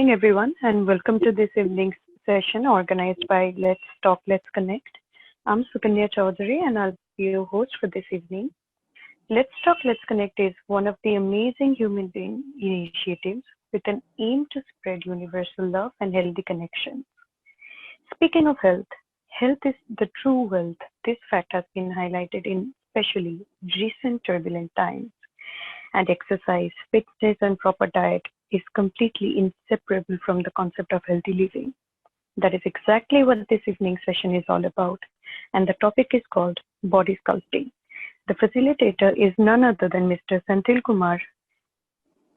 evening, everyone, and welcome to this evening's session organized by Let's Talk, Let's Connect. I'm Sukanya Chaudhary, and I'll be your host for this evening. Let's Talk, Let's Connect is one of the amazing human being initiatives with an aim to spread universal love and healthy connection. Speaking of health, health is the true wealth. This fact has been highlighted in especially recent turbulent times, and exercise, fitness, and proper diet is completely inseparable from the concept of healthy living. That is exactly what this evening session is all about, and the topic is called body sculpting. The facilitator is none other than Mr. Senthil Kumar,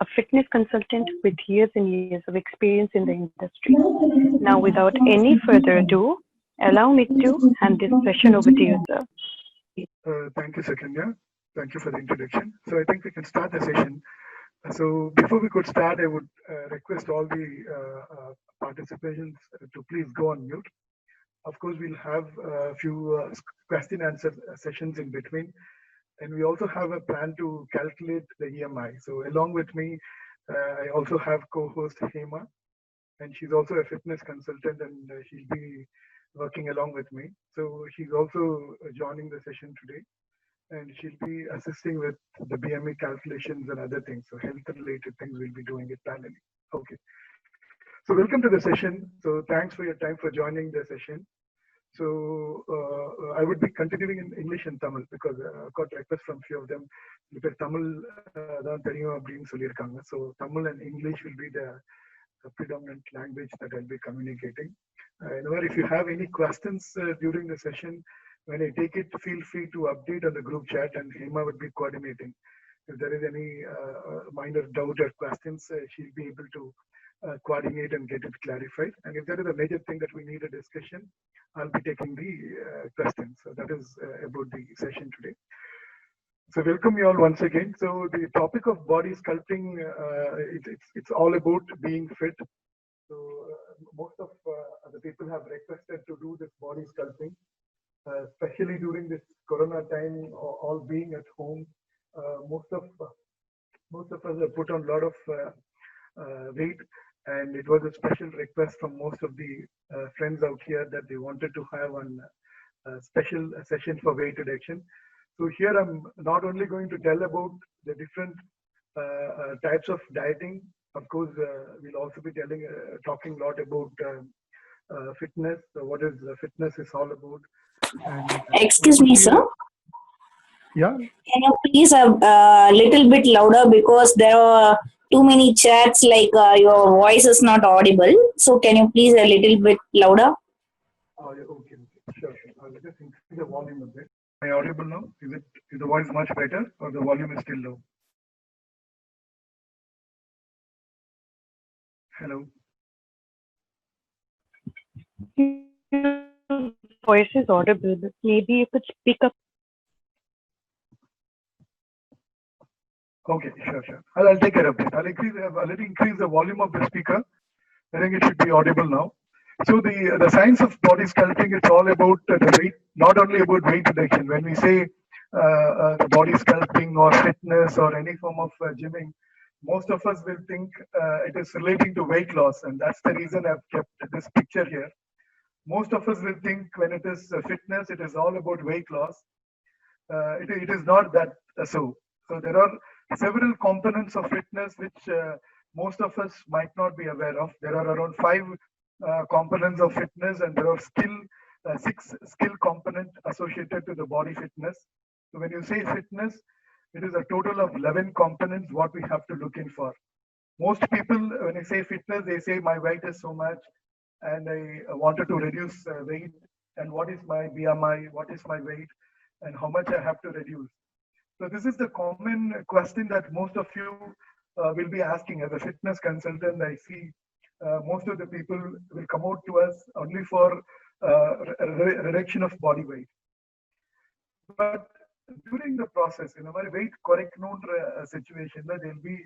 a fitness consultant with years and years of experience in the industry. Now, without any further ado, allow me to hand this session over to you, sir. Thank you, Sakanya. Thank you for the introduction. So I think we can start the session. So before we could start, I would request all the participants to please go on mute. Of course, we'll have a few question answer sessions in between, and we also have a plan to calculate the EMI. So along with me, I also have co-host Hema, and she's also a fitness consultant, and she'll be working along with me. So she's also joining the session today, and she'll be assisting with the BMI calculations and other things. So health related things we'll be doing it parallelly. Okay. So welcome to the session. So thanks for your time for joining the session. So I would be continuing in English and Tamil because I got requests from few of them. இப்போ தமிழ் தான் தெரியும் அப்படின்னு சொல்லியிருக்காங்க. So Tamil and English will be the predominant language that I'll be communicating. If you have any questions during the session, when I take it, feel free to update on the group chat, and Hema would be coordinating. If there is any minor doubt or questions, she'll be able to coordinate and get it clarified. And if there is a major thing that we need a discussion, I'll be taking the questions. So that is about the session today. So welcome you all once again. So the topic of body sculpting, it's all about being fit. So most of the people have requested to do this body sculpting, especially during this Corona time, all being at home. Most of us have put on a lot of weight, and it was a special request from most of the friends out here that they wanted to have a special session for weight reduction. So here I'm not only going to tell about the different types of dieting. Of course, we'll also be talking a lot about fitness. So what is fitness is all about. And, Excuse me, sir. Yeah. Can you please a little bit louder because there are too many chats like your voice is not audible. So can you please a little bit louder? Okay. Sure. I'll just increase the volume a bit. Am I audible now? Is the voice much better or the volume is still low? Hello. Your voice is audible, but maybe you could speak up. Okay, sure. I'll take care of this. I'll increase the volume of the speaker. I think it should be audible now. So the science of body sculpting, it's all about the weight, not only about weight reduction. When we say the body sculpting or fitness or any form of gymming, most of us will think it is relating to weight loss, and that's the reason I've kept this picture here. Most of us will think when it is fitness, it is all about weight loss. It is not that so. So there are several components of fitness which most of us might not be aware of. There are around 5 components of fitness, and there are 6 skill component associated to the body fitness. So when you say fitness, it is a total of 11 components what we have to look in for. Most people, when they say fitness, they say my weight is so much, and I wanted to reduce weight, and what is my BMI, what is my weight, and how much I have to reduce. So this is the common question that most of you will be asking. As a fitness consultant, I see most of the people will come out to us only for reduction of body weight. But during the process, my weight correct situation, they'll be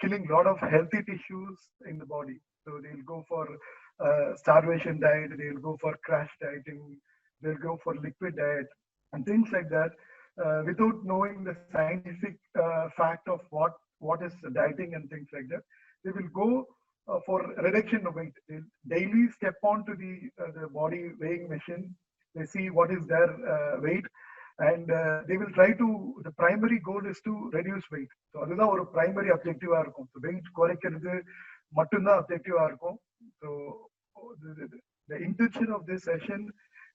killing a lot of healthy tissues in the body. So they'll go for starvation diet, they'll go for crash dieting, they'll go for liquid diet and things like that, without knowing the scientific fact of what is dieting and things like that. They will go for reduction of weight. They daily step onto the body weighing machine. They see what is their weight, and they will try to. The primary goal is to reduce weight. So அதுதான் ஒரு primary objective இருக்கும். So weight குறைக்கிறது மட்டும்தான் objective இருக்கும். So the intention of this session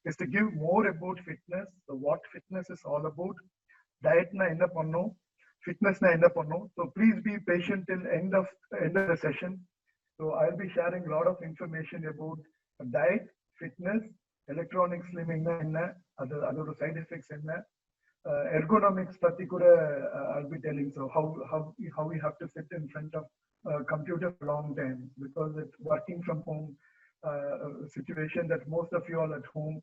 is to give more about fitness. So what fitness is all about. Diet na என்ன பண்ணும், fitness na என்ன பண்ணும். So please be patient till end of the session. So I'll be sharing a lot of information about diet, fitness, electronic slimming na enna, other side effects enna, ergonomics patti kuda I'll be telling. So how we have to sit in front of computer for a long time, because it's working from home situation that most of you all at home,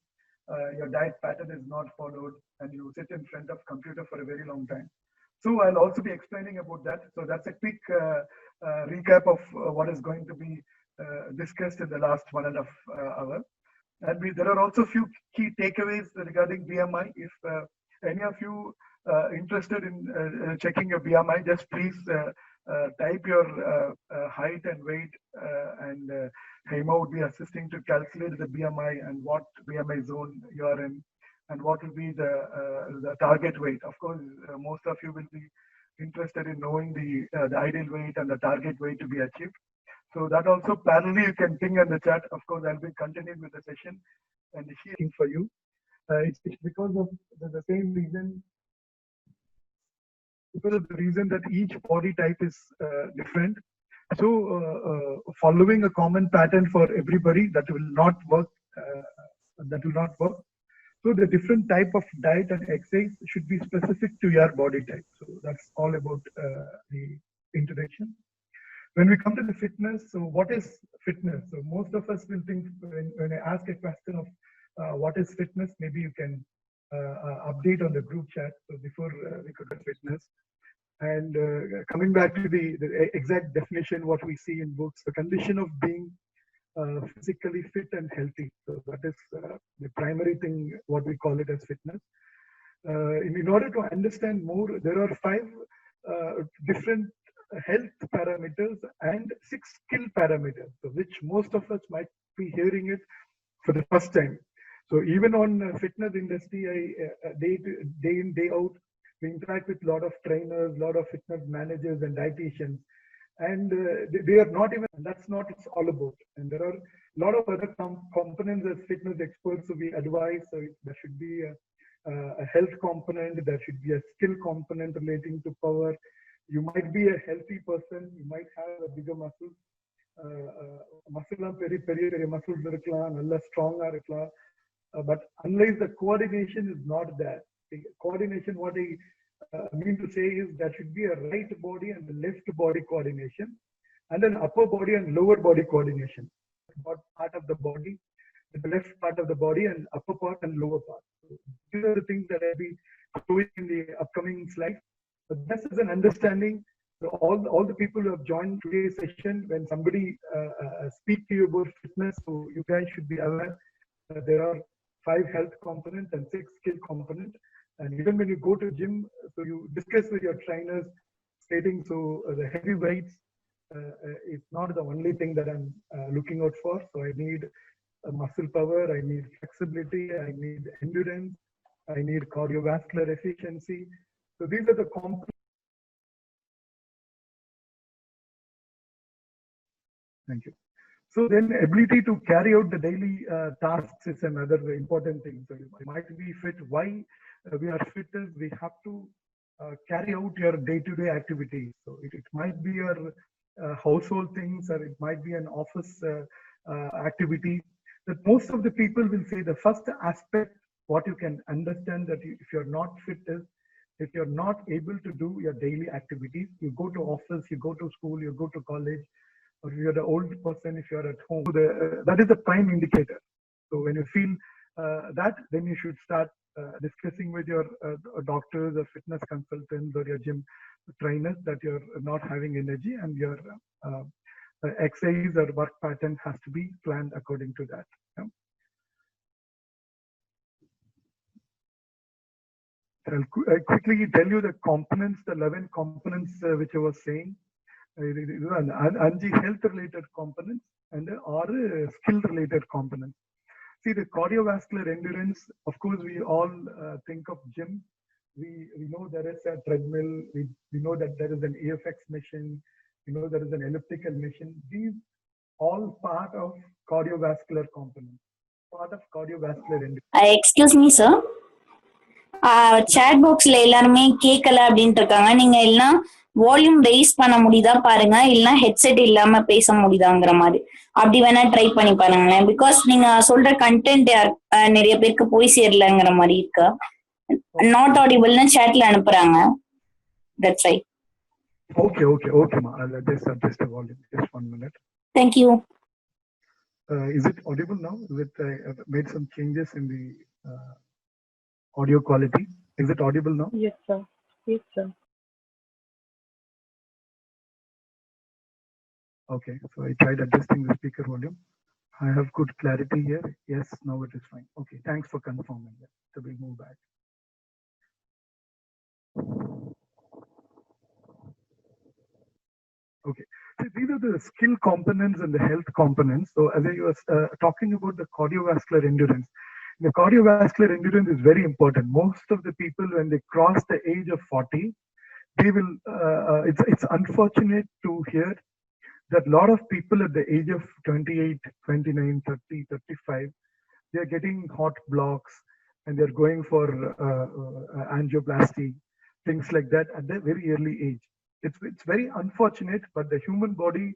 your diet pattern is not followed and you sit in front of computer for a very long time. So I'll also be explaining about that. So that's a quick recap of what is going to be discussed in the last 1.5 hour. And there are also a few key takeaways regarding BMI. If any of you interested in checking your BMI, just please type your height and weight, and Hema would be assisting to calculate the BMI and what BMI zone you are in, and what will be the target weight. Of course, most of you will be interested in knowing the ideal weight and the target weight to be achieved. So that also parallelly you can ping in the chat. Of course, I'll be continuing with the session and sharing for you. It's because of the same reason. Because of the reason that each body type is different. So following a common pattern for everybody, that will not work. So the different type of diet and exercise should be specific to your body type. So that's all about the introduction. When we come to the fitness, so what is fitness? So most of us will think, when I ask a question of what is fitness, maybe you can update on the group chat. So before we could do fitness. And coming back to the exact definition, what we see in books, the condition of being physically fit and healthy. So that is the primary thing, what we call it as fitness. In order to understand more, there are 5 different health parameters and 6 skill parameters, so which most of us might be hearing it for the first time. So even on fitness industry, day in, day out, we interact with a lot of trainers, a lot of fitness managers and dietitians, and they are not even, that's not it's all about. And there are a lot of other components as fitness experts, so we advise. So there should be a health component, there should be a skill component relating to power. You might be a healthy person, you might have a bigger muscle. Muscle muscles irukkalam, nalla strong ah irukkalam, but unless the coordination is not there. The coordination, what I mean to say is, there should be a right body and a left body coordination, and an upper body and lower body coordination. What part of the body, the left part of the body, and upper part and lower part. So these are the things that I'll be showing in the upcoming slides. But this is an understanding. So all the people who have joined today's session, when somebody speak to you about fitness, so you guys should be aware that there are 5 health components and 6 skill components. And even when you go to gym, so you discuss with your trainers, stating, so the heavy weights is not the only thing that I'm looking out for. So I need muscle power, I need flexibility, I need endurance, I need cardiovascular efficiency. So these are the components. Thank you. So then ability to carry out the daily tasks is another important thing. So you might be fit. Why we are fit is we have to carry out your day-to-day activities. So it might be your household things, or it might be an office activity. That most of the people will say the first aspect, what you can understand that if you're not fit is, if you're not able to do your daily activities, you go to office, you go to school, you go to college, or if you're the old person, if you're at home, that is the prime indicator. So when you feel that, then you should start discussing with your doctors or fitness consultants or your gym trainers that you're not having energy, and your exercise or work pattern has to be planned according to that. Yeah. I'll quickly tell you the components, the 11 components which I was saying. இது அந்த 5 health related components and 6 skill related components. See, the cardiovascular endurance, of course, we all think of gym. We know there is a treadmill, we know that there is an AFX machine, we know there is an elliptical machine. These all part of cardiovascular components, part of cardiovascular endurance. Excuse me sir, chat பாக்ஸ்ல எல்லாருமே கேட்கல அப்படின்ட்டு இருக்காங்க. நீங்க எல்லாம் volume rice பண்ண முடியுதா பாருங்க, இல்லைன்னா ஹெட்செட் இல்லாம பேச முடியுதாங்கிற மாதிரி அப்படி வேணா ட்ரை பண்ணி பாருங்களேன். பிகாஸ் நீங்க சொல்ற கண்டென்ட் நிறைய பேருக்கு போய் சேரலங்கிற மாதிரி இருக்கு. நாட் ஆடிபிள்னு சாட்ல அனுப்புறாங்க. That's right. Okay, ma. I'll just adjust the volume. Just 1 minute. Thank you. Is it audible now? Is it made some changes in the audio quality? Is it audible now? Yes, sir. Yes, sir. Okay, so I tried adjusting the speaker volume. I have good clarity here. Yes, now it is fine. Okay, thanks for confirming that. So we move back. Okay, so these are the skill components and the health components. So as I was talking about the cardiovascular endurance, the cardiovascular endurance is very important. Most of the people, when they cross the age of 40, they will, it's unfortunate to hear that a lot of people at the age of 28, 29, 30, 35, they are getting heart blocks and they're going for angioplasty, things like that at a very early age. It's very unfortunate, but the human body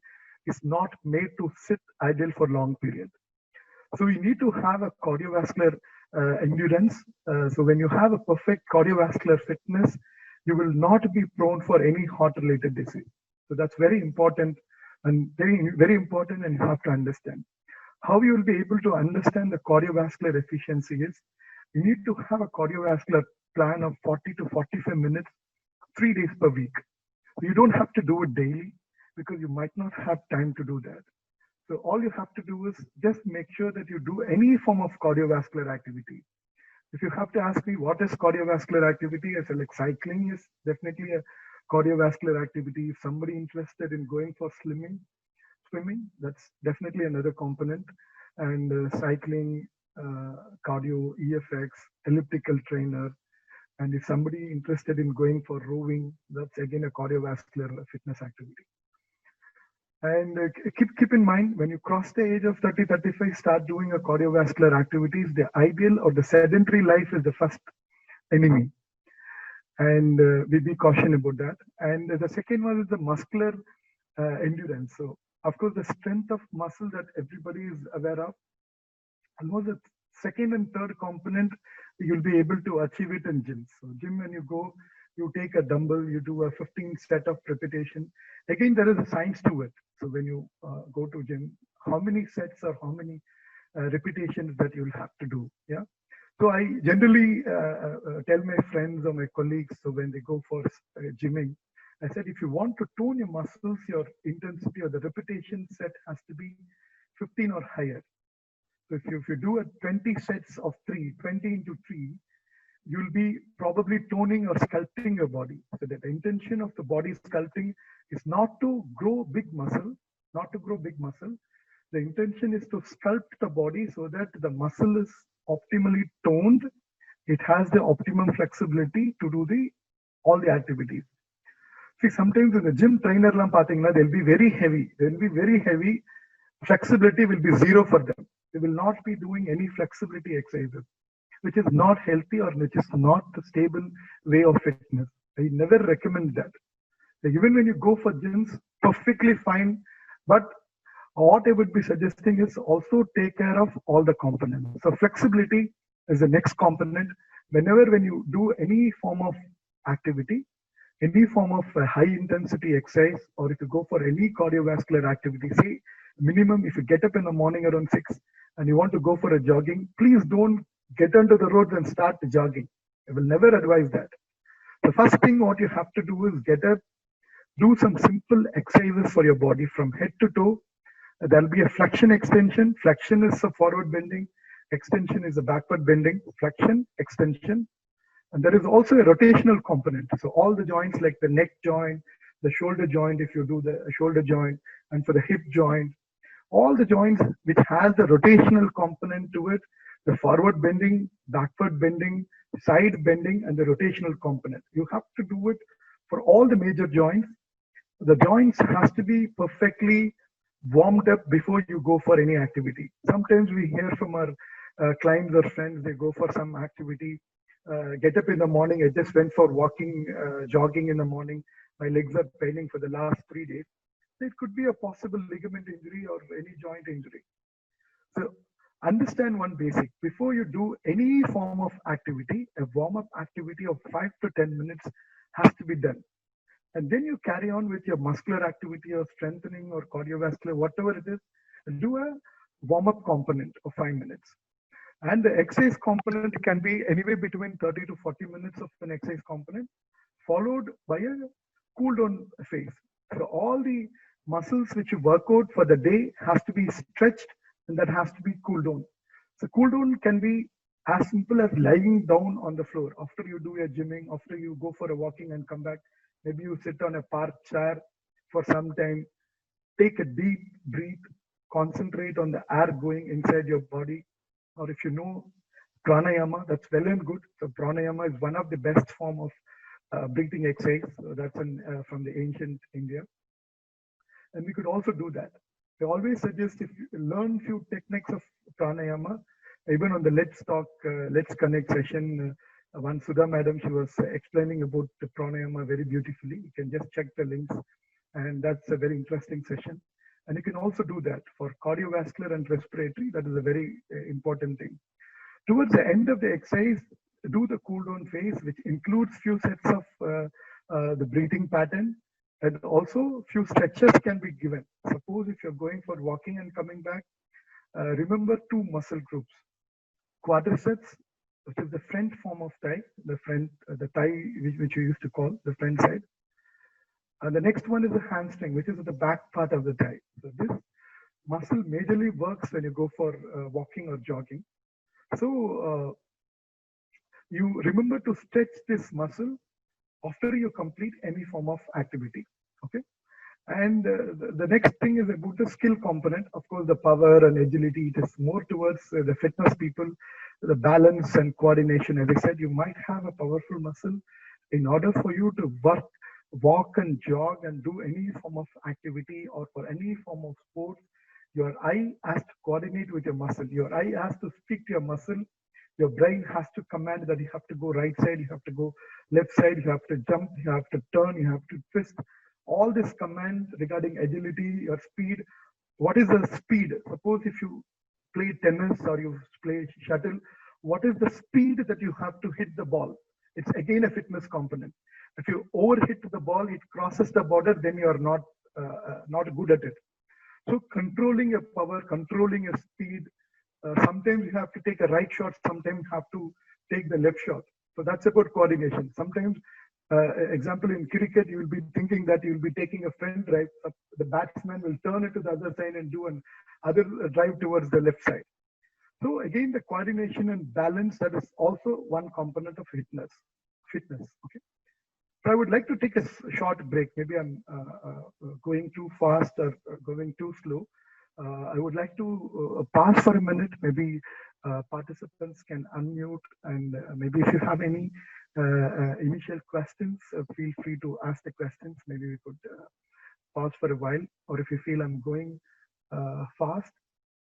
is not made to sit idle for long period. So we need to have a cardiovascular endurance. So when you have a perfect cardiovascular fitness, you will not be prone for any heart-related disease. So that's very important and very important, and you have to understand. How you will be able to understand the cardiovascular efficiency is, you need to have a cardiovascular plan of 40 to 45 minutes, 3 days per week. You don't have to do it daily because you might not have time to do that. So all you have to do is just make sure that you do any form of cardiovascular activity. If you have to ask me what is cardiovascular activity, I say like cycling is definitely a cardiovascular activity. If somebody interested in going for swimming, that's definitely another component. And cycling, cardio, EFX, elliptical trainer. And if somebody interested in going for rowing, that's again a cardiovascular fitness activity. And keep in mind, when you cross the age of 30, 35, start doing a cardiovascular activities, the ideal or the sedentary life is the first enemy. And we be caution about that. And the second one is the muscular endurance. So of course, the strength of muscle that everybody is aware of, almost the second and third component, you'll be able to achieve it in gym. So gym, when you go, you take a dumbbell, you do a 15 set of repetition. Again, there is a science to it. So when you go to gym, how many sets or how many repetitions that you'll have to do. Yeah. So I generally tell my friends or my colleagues, so when they go for gymming, I said, if you want to tone your muscles, your intensity or the repetition set has to be 15 or higher. So if you do a 20 sets of 3, 20 into 3, you'll be probably toning or sculpting your body. So that the intention of the body sculpting is not to grow big muscle, The intention is to sculpt the body so that the muscle is optimally toned. It has the optimum flexibility to do all the activities. See, sometimes in the gym trainer, they'll be very heavy. Flexibility will be zero for them. They will not be doing any flexibility exercises, which is not healthy or which is not the stable way of fitness. I never recommend that. So even when you go for gyms, perfectly fine. But what I would be suggesting is also take care of all the components. So flexibility is the next component. When you do any form of activity, any form of high intensity exercise, or if you go for any cardiovascular activity, say minimum, if you get up in the morning around 6 and you want to go for a jogging, please don't get onto the roads and start jogging. I will never advise that. The first thing what you have to do is get up, do some simple exercises for your body from head to toe. There'll be a flexion extension. Flexion is a forward bending. Extension is a backward bending. Flexion, extension. And there is also a rotational component. So all the joints like the neck joint, the shoulder joint if you do the shoulder joint, and for the hip joint, all the joints which has the rotational component to it, the forward bending, backward bending, side bending, and the rotational component. You have to do it for all the major joints. The joints has to be perfectly warmed up before you go for any activity. Sometimes we hear from our clients or friends, they go for some activity, get up in the morning, I just went for walking, jogging in the morning, my legs are paining for the last 3 days. It could be a possible ligament injury or any joint injury. So understand one basic, before you do any form of activity, a warm-up activity of 5 to 10 minutes has to be done. And then you carry on with your muscular activity or strengthening or cardiovascular, whatever it is, do a warm-up component of 5 minutes. And the exercise component can be anywhere between 30 to 40 minutes of an exercise component, followed by a cool down phase. So all the muscles which you work out for the day has to be stretched, and that has to be cooled down. So cool down can be as simple as lying down on the floor after you do your gymming, after you go for a walking and come back. Maybe you sit on a park chair for some time, take a deep breath, concentrate on the air going inside your body. Or if you know pranayama, that's well and good. So pranayama is one of the best form of breathing exercise. So that's from the ancient India. And we could also do that. I always suggest if you learn few techniques of pranayama, even on the Let's Talk, Let's Connect session, one Sudha madam, she was explaining about the pranayama very beautifully. You can just check the links, and that's a very interesting session. And you can also do that for cardiovascular and respiratory. That is a very important thing. Towards the end of the exercise, do the cool down phase, which includes few sets of the breathing pattern, and also few stretches can be given. Suppose if you're going for walking and coming back, remember two muscle groups: quadriceps, which is the front form of thigh, the thigh which you used to call the front side. And the next one is the hamstring, which is at the back part of the thigh. So this muscle majorly works when you go for walking or jogging. So you remember to stretch this muscle after you complete any form of activity. Okay. And the next thing is about the skill component. Of course, the power and agility, it is more towards the fitness people, the balance and coordination. As I said, you might have a powerful muscle. In order for you to walk and jog and do any form of activity or for any form of sport, your eye has to coordinate with your muscle. Your eye has to speak to your muscle. Your brain has to command that you have to go right side, you have to go left side, you have to jump, you have to turn, you have to twist. All this command regarding agility, your speed. What is the speed? Suppose if you play tennis or you play shuttle, what is the speed that you have to hit the ball? It's again a fitness component. If you overhit the ball, it crosses the border, then you are not good at it. So controlling your power, controlling your speed. Sometimes you have to take a right shot, sometimes you have to take the left shot. So that's about coordination. Sometimes, example in cricket, you will be thinking that you will be taking a front drive, the batsman will turn it to the other side and do an other drive towards the left side. So again, the coordination and balance, that is also one component of fitness. Okay. So I would like to take a short break. Maybe I'm going too fast or going too slow. I would like to pause for a minute. Maybe participants can unmute, and maybe if you have any initial questions, feel free to ask the questions. Maybe we could pause for a while, or if you feel I'm going fast,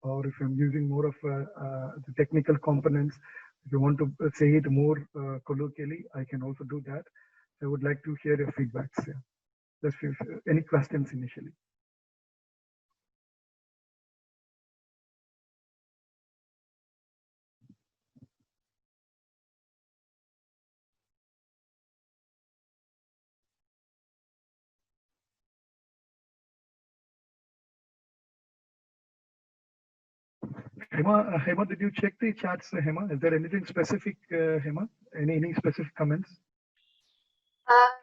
or if I'm using more of the technical components, if you want to say it more colloquially, I can also do that. I would like to hear your feedbacks. Yeah. Just any questions initially. Hema, did you check the chats, Hema? Is there anything specific, Hema? Any specific comments?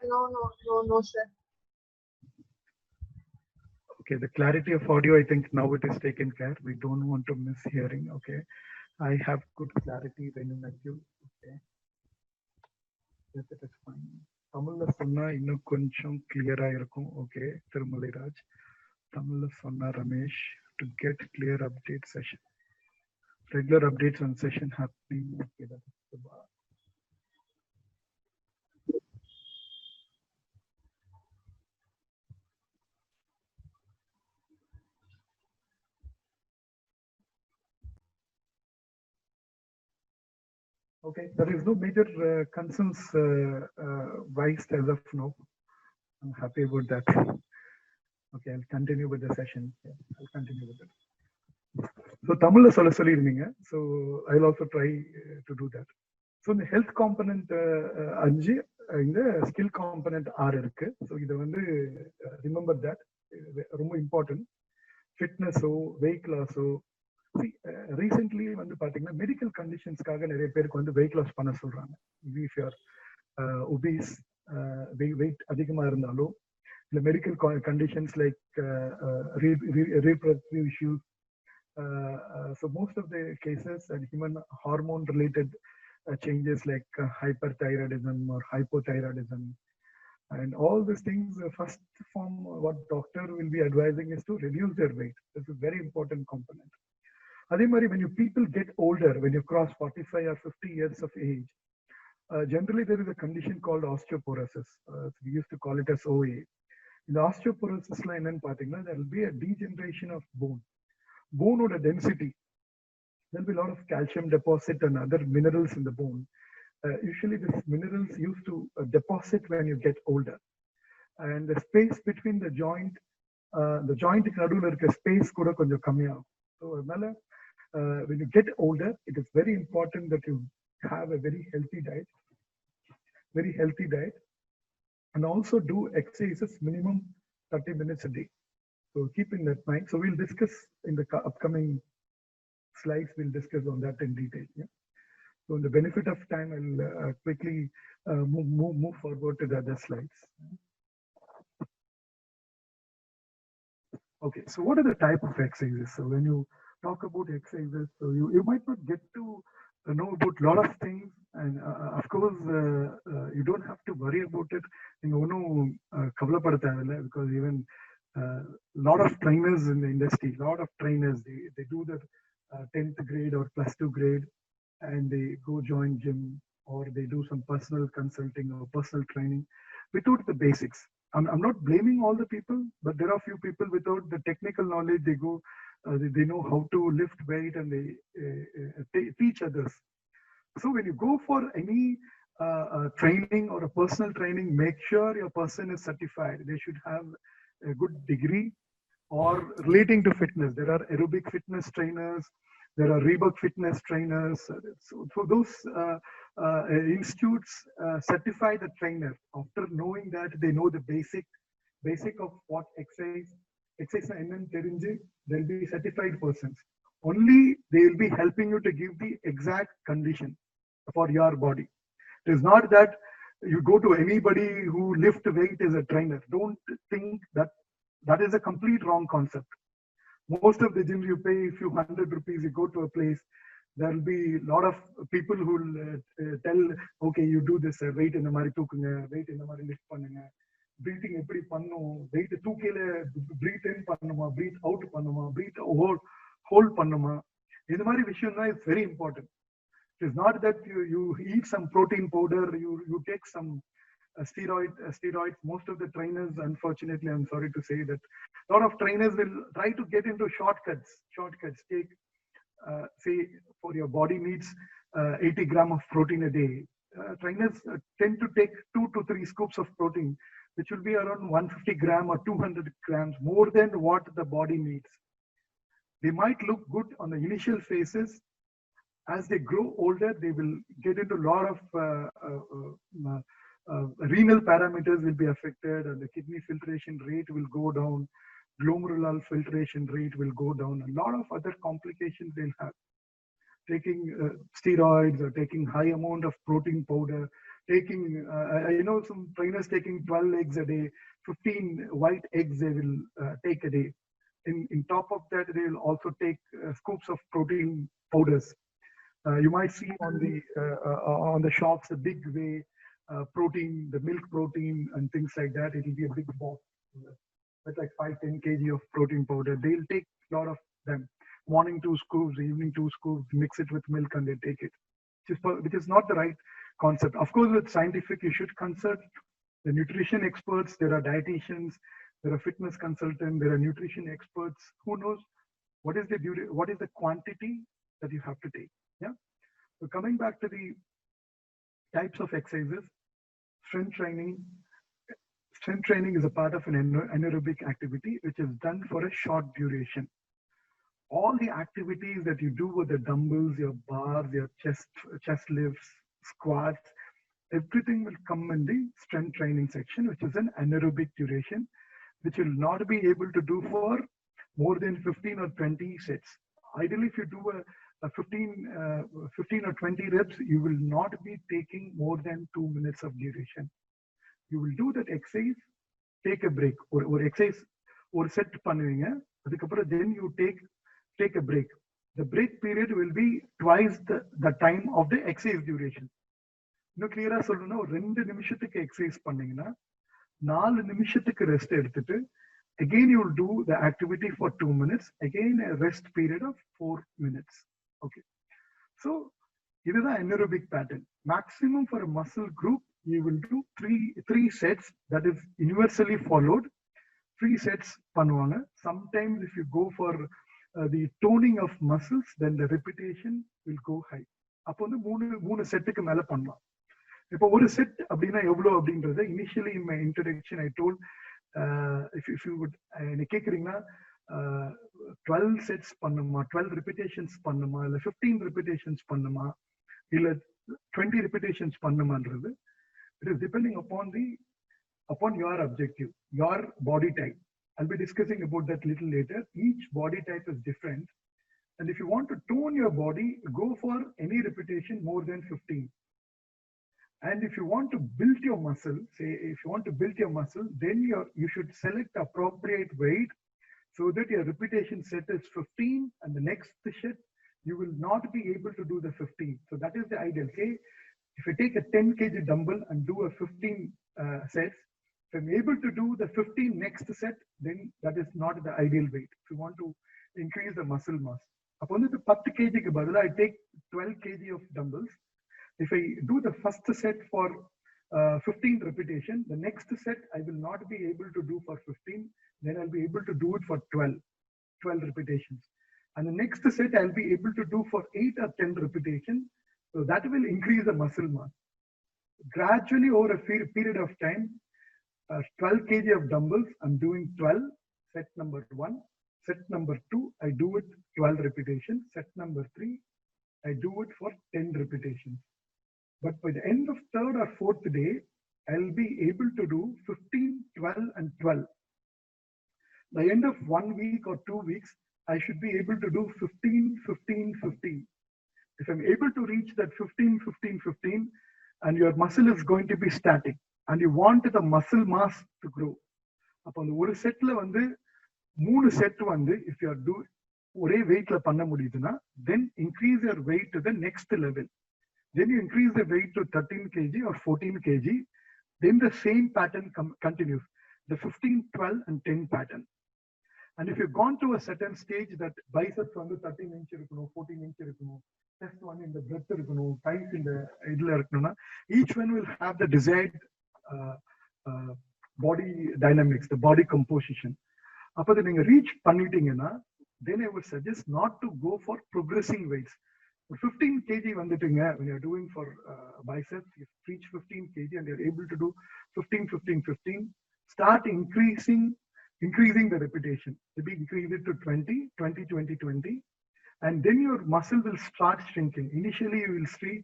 No, sir. Okay, the clarity of audio, I think now it is taken care. We don't want to miss hearing. Okay, I have good clarity when you met you. Okay, yes, it is fine. தமிழ்ல சொன்னா இன்னும் கொஞ்சம் கிளியரா இருக்கும். Okay, Thirumalairaj. தமிழ்ல சொன்னா Ramesh. To get clear update session. Regular updates on session happening. Okay, that's the bar. Okay, there is no major concerns raised as of now. I'm happy about that. Okay, I'll continue with the session. Yeah, I'll continue with it. So தமிழ்ல சொல்ல சொல்லியிருந்தீங்க. So I'll also try to do that. So இந்த health component 5, இந்த skill component 6 இருக்கு. So இதை வந்து remember that, ரொம்ப important. ஃபிட்னஸோ wait லாஸோ, recently வந்து பாத்தீங்கன்னா மெடிக்கல் கண்டிஷன்ஸ்க்காக நிறைய பேருக்கு வந்து வெயிட் லாஸ் பண்ண சொல்றாங்க. இஃப் யூஆர் ஒபீஸ், வெயிட் அதிகமா இருந்தாலும், இல்லை medical conditions like reproductive issues. So most of the cases and human hormone related changes like hyperthyroidism or hypothyroidism and all these things, first form what doctor will be advising is to reduce their weight. This is very important component. Adhe mari when you people get older, when you cross 45 or 50 years of age, generally there is a condition called osteoporosis. We used to call it as OA. In the osteoporosis la enna pathina, there will be a degeneration of bone oda density. There will be a lot of calcium deposit and other minerals in the bone. Usually these minerals used to deposit when you get older, and the space between the joint naduvula irukka space kuda konjam kammiyagum. So adnala when you get older, it is very important that you have a very healthy diet, and also do exercises minimum 30 minutes a day. So keep in that mind. So we'll discuss in the upcoming slides, we'll discuss on that in detail. Yeah? So in the benefit of time, I'll quickly move forward to the other slides. Okay, so what are the type of exercises? So when you talk about exercises, so you might not get to know about a lot of things, and of course you don't have to worry about it. Because even lot of trainers in the industry, they do the 10th grade or +2 grade, and they go join gym, or they do some personal consulting or personal training without the basics. I'm not blaming all the people, but there are few people without the technical knowledge. They go, they know how to lift weight, and they teach others. So when you go for any training or a personal training, make sure your person is certified. They should have a good degree or relating to fitness. There are aerobic fitness trainers, there are Reebok fitness trainers. So those institutes certify the trainer. After knowing that, they know the basic of what exercise they'll be certified persons. Only they will be helping you to give the exact condition for your body. It is not that you go to anybody who lift weight as a trainer. Don't think that. That is a complete wrong concept. Most of the gyms, you pay a few hundred rupees, you go to a place, there will be a lot of people who will tell, okay, you do this, weight in the mari tookunga, weight in the mari lift pannunga, breathing eppadi pannum, weight tookile breathe in pannuma, breathe out pannuma, breathe hold pannuma. Indha mari vishayam is very important. It is not that you eat some protein powder, you take some steroids. Most of the trainers, unfortunately, I'm sorry to say that a lot of trainers will try to get into shortcuts. Take, say, for your body needs 80 grams of protein a day. Trainers tend to take 2 to 3 scoops of protein, which will be around 150 grams or 200 grams more than what the body needs. They might look good on the initial phases. As they grow older, they will get into a lot of renal parameters will be affected, and the kidney filtration rate will go down, glomerular filtration rate will go down, a lot of other complications they'll have. Taking steroids or taking high amount of protein powder, taking, I know some trainers taking 12 eggs a day, 15 white eggs they will take a day. In top of that, they will also take scoops of protein powders. You might see on the shops, the big way, protein, the milk protein and things like that. It will be a big box with like 5-10 kg of protein powder. They'll take a lot of them. Morning 2 scoops, evening 2 scoops, mix it with milk and they take it, which is not the right concept. Of course, with scientific, you should consult the nutrition experts. There are dietitians, there are fitness consultants, there are nutrition experts. Who knows what is the quantity that you have to take? Yeah. So coming back to the types of exercises, strength training. Strength training is a part of an anaerobic activity which is done for a short duration. All the activities that you do with the dumbbells, your bars, your chest lifts, squats, everything will come in the strength training section, which is an anaerobic duration, which will not be able to do for more than 15 or 20 sets. Ideally, if you do a 15 or 20 reps, you will not be taking more than 2 minutes of duration. You will do that exercise, take a break, or exercise, or set pannuvinga. Then you take a break. The break period will be twice the time of the exercise duration. இன்னும் கிளியரா சொல்லணும்னா ஒரு 2 நிமிஷத்துக்கு exercise பண்ணீங்கன்னா 4 நிமிஷத்துக்கு rest எடுத்துட்டு again you will do the activity for 2 minutes, again a rest period of 4 minutes. Okay, so இதுதான் anaerobic pattern. Maximum for a muscle group you will do three sets, that is universally followed. 3 sets பண்ணுவாங்க. Sometimes if you go for the toning of muscles, then the repetition will go high. அப்போ வந்து 3 செட்டுக்கு மேல பண்ணலாம். இப்போ ஒரு set அப்படின்னா எவ்வளவு அப்படின்றத initially in my introduction I told, if you would கேக்குறீங்கன்னா 12 sets பண்ணுமா, 12 repetitions பண்ணுமா, இல்ல 15 repetitions பண்ணுமா, இல்ல 20 repetitions பண்ணுமான்றது, it is depending upon your objective, your body type. I'll be discussing about that little later. Each body type is different, and if you want to tone your body, go for any repetition more than 15. And if you want to build your muscle, then you should select appropriate weight so that your repetition set is 15, and the next set you will not be able to do the 15. So that is the ideal. Say if you take a 10 kg dumbbell and do a 15 sets, if I'm able to do the 15 next set, then that is not the ideal weight. If you want to increase the muscle mass, upon the 10 kg ke badala I take 12 kg of dumbbells. If I do the first set for 15 repetition, the next set I will not be able to do for 15, then I'll be able to do it for 12 repetitions. And the next set I'll be able to do for 8 or 10 repetitions. So that will increase the muscle mass. Gradually over a period of time, 12 kg of dumbbells, I'm doing 12, set number 1. Set number 2, I do it 12 repetitions. Set number 3, I do it for 10 repetitions. But by the end of 3rd or 4th day, I'll be able to do 15, 12, and 12. By end of 1 week or 2 weeks, I should be able to do 15, 15, 15. If I'm able to reach that 15, 15, 15, and your muscle is going to be static, and you want the muscle mass to grow, upon the set la vandu 3 set vandu, if you are do ஒரே weightல பண்ண முடியுதுன்னா, then increase your weight to the next level. Then you increase the weight to 13 kg or 14 kg. Then the same pattern continues, the 15, 12, and 10 pattern. And if you've gone to a certain stage that biceps on the 13 inch, 14 inch, chest one in the breadth, thighs in the idle, each one will have the desired body dynamics, the body composition. After the reach pannitingena, then I would suggest not to go for progressing weights. 15 kg vandutinga, when you're doing for biceps, you reach 15 kg and you're able to do 15, 15, 15, start increasing the repetition. Maybe increase it to 20, 20, 20, 20, and then your muscle will start shrinking. Initially you will see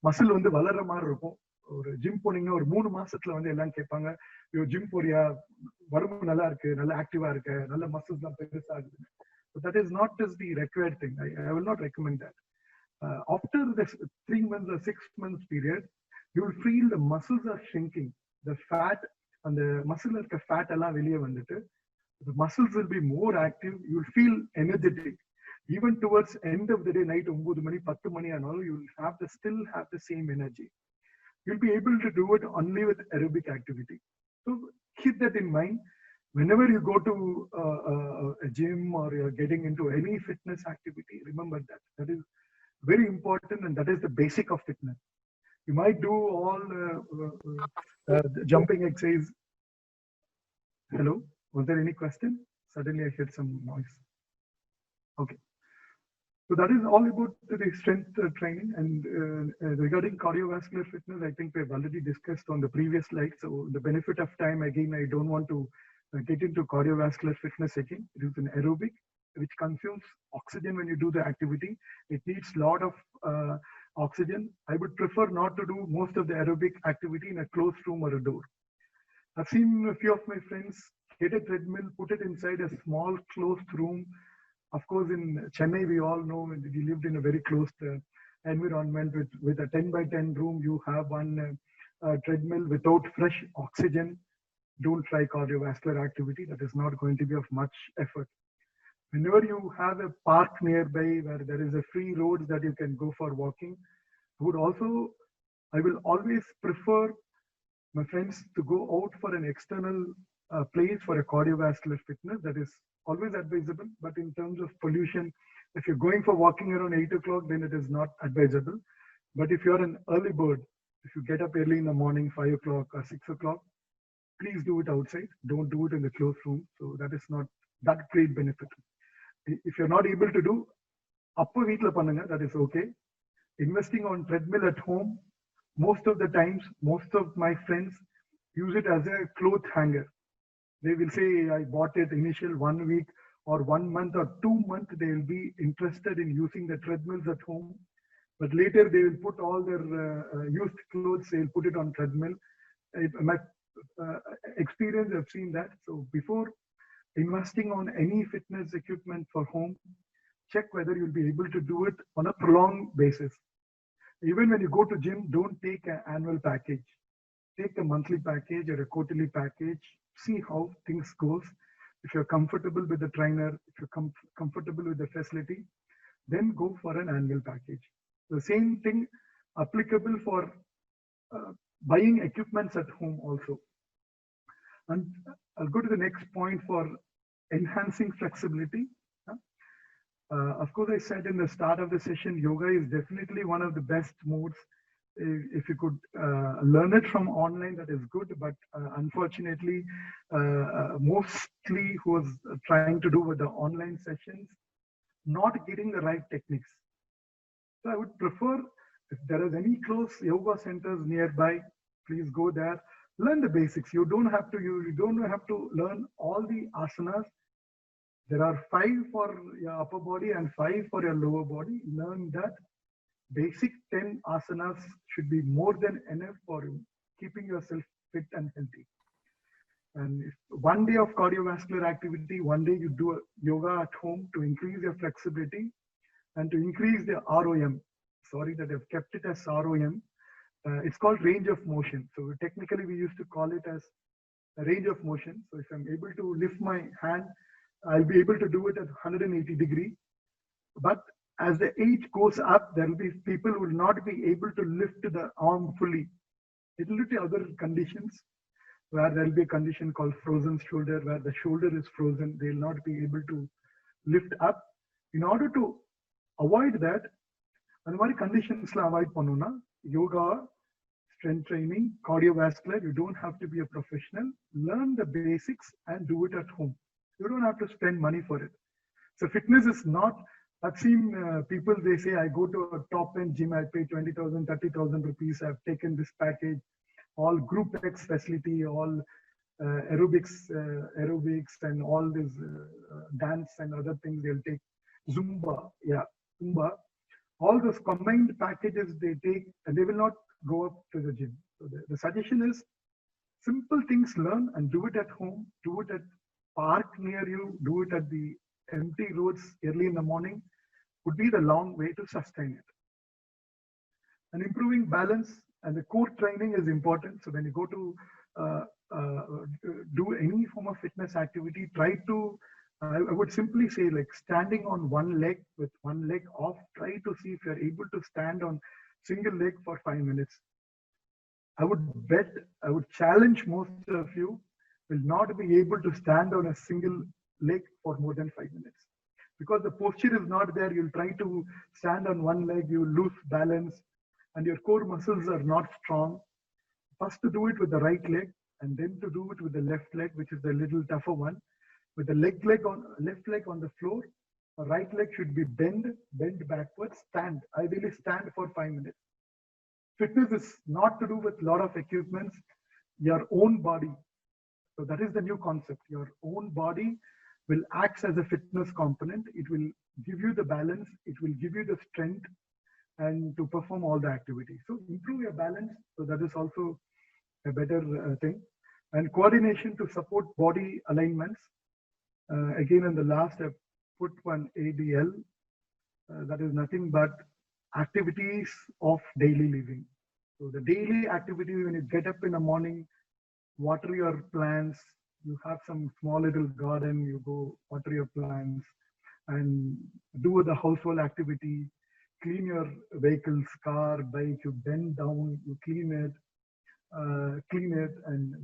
muscle வந்து வளர்ற மாதிரி இருக்கும். ஒரு gym போனீங்கன்னா ஒரு 3 மாசத்துல வந்து எல்லாம் கேட்பாங்க, ஜிம் போறியா, உடம்பு நல்லா இருக்கு, நல்லா ஆக்டிவா இருக்கு, நல்ல மசில்ஸ் எல்லாம் பெருசா இருக்கு. But that is not just the required thing. I will not recommend that. After the 3 months or 6 months period, you will feel the muscles are shrinking. The fat and the muscle இருக்க fat எல்லாம் வெளியே வந்துட்டு, the muscles will be more active. You will feel energetic. Even towards end of the day, night 9 மணி 10 மணி ஆனாலும் you will still have the same energy. you'll be able to do it only with aerobic activity. So keep that in mind. Whenever you go to a gym or you're getting into any fitness activity, remember that. That is very important, and that is the basic of fitness. You might do all the jumping exercise. Hello, was there any question? Suddenly I heard some noise. Okay. So that is all about the strength training. And regarding cardiovascular fitness, I think we've already discussed on the previous slide. So the benefit of time, again, I don't want to get into cardiovascular fitness again. It is an aerobic, which consumes oxygen when you do the activity. It needs a lot of oxygen. I would prefer not to do most of the aerobic activity in a closed room or a door. I've seen a few of my friends get a treadmill, put it inside a small closed room. Of course, in Chennai, we all know we lived in a very closed environment with a 10 by 10 room. You have one treadmill without fresh oxygen. Don't try cardiovascular activity. That is not going to be of much effort. Whenever you have a park nearby where there is a free road that you can go for walking, I will always prefer my friends to go out for an external place for a cardiovascular fitness. That is always advisable, but in terms of pollution, if you're going for walking around 8 o'clock, then it is not advisable. But if you're an early bird, if you get up early in the morning, 5 o'clock or 6 o'clock, please do it outside. Don't do it in the closed room. So that is not that great benefit. If you're not able to do, appa veetla pannunga, that is okay. Investing on treadmill at home, most of the times, most of my friends use it as a cloth hanger. They will say, I bought it initial 1 week or 1 month or 2 months, they will be interested in using the treadmills at home. But later they will put all their used clothes, they'll put it on treadmill. My experience, I've seen that. So before investing on any fitness equipment for home, check whether you'll be able to do it on a prolonged basis. Even when you go to gym, don't take an annual package. Take a monthly package or a quarterly package. See how things goes. If you're comfortable with the trainer, if you're comfortable with the facility, then go for an annual package. The same thing applicable for buying equipments at home also. And I'll go to the next point for enhancing flexibility. Of course, I said in the start of the session, yoga is definitely one of the best modes. If you could learn it from online, that is good. But unfortunately, mostly who was trying to do with the online sessions, not getting the right techniques. So I would prefer, if there is any close yoga centers nearby, please go there. Learn the basics. You don't have to learn all the asanas. There are 5 for your upper body and 5 for your lower body. Learn that. Basic 10 asanas should be more than enough for keeping yourself fit and healthy. And if 1 day of cardiovascular activity, 1 day you do yoga at home to increase your flexibility and to increase the ROM. Sorry that I've kept it as ROM. It's called range of motion. So technically we used to call it as a range of motion. So if I'm able to lift my hand, I'll be able to do it at 180 degree. But as the age goes up, there will be people who will not be able to lift the arm fully. It will lead to other conditions where there will be a condition called frozen shoulder, where the shoulder is frozen. They will not be able to lift up. In order to avoid that, and what conditions avoid panuna, yoga, strength training, cardiovascular, you don't have to be a professional. Learn the basics and do it at home. You don't have to spend money for it. So fitness is not, I've seen people, they say, I go to a top-end gym, I pay 20,000, 30,000 rupees. I've taken this package, all group X facility, all aerobics and all this dance and other things they'll take. Zumba, Zumba. All those combined packages they take, and they will not go up to the gym. So the suggestion is simple things, learn and do it at home, do it at park near you, do it at the empty roads early in the morning would be the long way to sustain it. And improving balance and the core training is important. So when you go to do any form of fitness activity, try to, I would simply say, like standing on one leg with one leg off, try to see if you're able to stand on single leg for 5 minutes. I would bet, I would challenge most of you will not be able to stand on a single leg for more than 5 minutes. Because the posture is not there, you'll try to stand on one leg, you lose balance, and your core muscles are not strong. First to do it with the right leg, and then to do it with the left leg, which is the little tougher one. With the left leg on the floor, the right leg should be bent backwards, stand. Ideally stand for 5 minutes. Fitness is not to do with a lot of equipments, your own body. So that is the new concept. Your own body will act as a fitness component. It will give you the balance, it will give you the strength, and to perform all the activities. So improve your balance. So that is also a better thing. And coordination to support body alignments. Again, in the last, I put one ADL. That is nothing but activities of daily living. So the daily activity, when you get up in the morning, water your plants, you have some small little garden, you go water your plants and do the household activity, clean your vehicles, car, bike, you bend down, you clean it and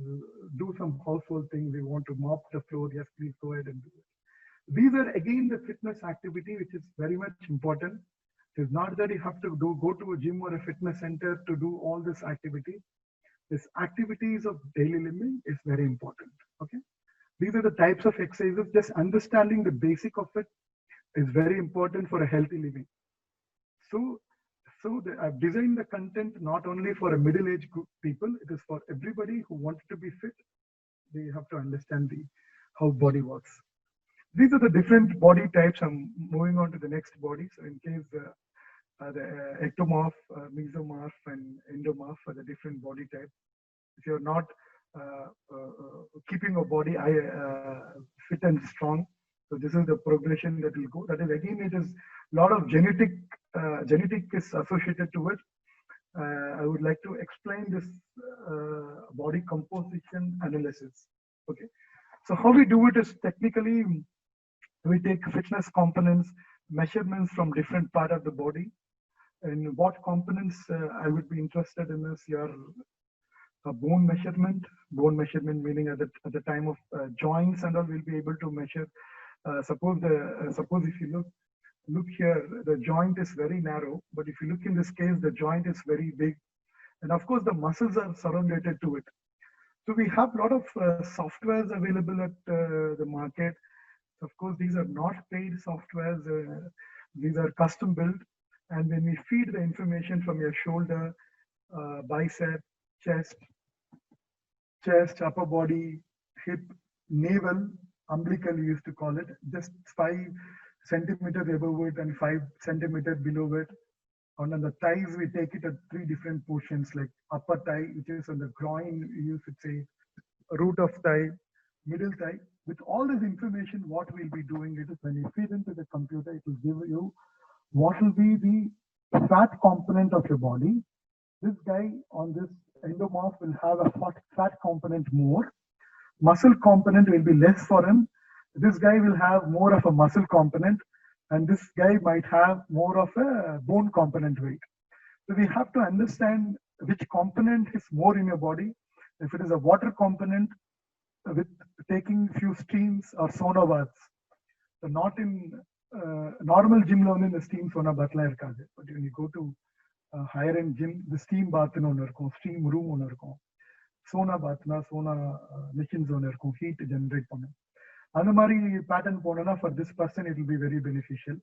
do some household things. You want to mop the floor, yes, please go ahead and do it. These are again the fitness activity, which is very much important. It is not that you have to go to a gym or a fitness center to do all this activity. This activities of daily living is very important. Okay, these are the types of exercises. Just understanding the basic of it is very important for a healthy living. So I've designed the content not only for a middle-aged group people. It is for everybody who wants to be fit. They have to understand how body works. These are the different body types. I'm moving on to the next body. So in case the ectomorph, mesomorph, and endomorph are the different body types. If you're not keeping your body fit and strong, so this is the progression that will go. That is, again, it is a lot of genetic is associated to it. I would like to explain this body composition analysis. Okay, so how we do it is technically we take fitness components, measurements from different part of the body, and what components I would be interested in is your bone measurement. Bone measurement meaning at the time of joints and all, we'll be able to measure. Suppose if you look here, the joint is very narrow, but if you look in this case, the joint is very big, and of course the muscles are surrounded to it. So we have a lot of softwares available at the market. Of course, these are not paid softwares. These are custom built, and when we feed the information from your shoulder, bicep, chest, upper body, hip, navel, umbilical we used to call it, just 5 centimeters above it and 5 centimeters below it. And on the thighs, we take it at 3 different portions, like upper thigh, which is on the groin, you should say root of thigh, middle thigh. With all this information, what we'll be doing is when you feed into the computer, it will give you what will be the fat component of your body. This guy on this endomorph will have a fat component more. Muscle component will be less for him. This guy will have more of a muscle component, and this guy might have more of a bone component weight. So we have to understand which component is more in your body. If it is a water component, with taking few steams or sauna baths. So not in normal gym lo in the steam sauna bath la irukadu. But when you go to higher end gym, the steam bath nu onnu irukum, steam room onnu irukum. Sauna bath na sauna machines onnu irukum, heat generate pannum. And mari pattern ponana, for this person it will be very beneficial.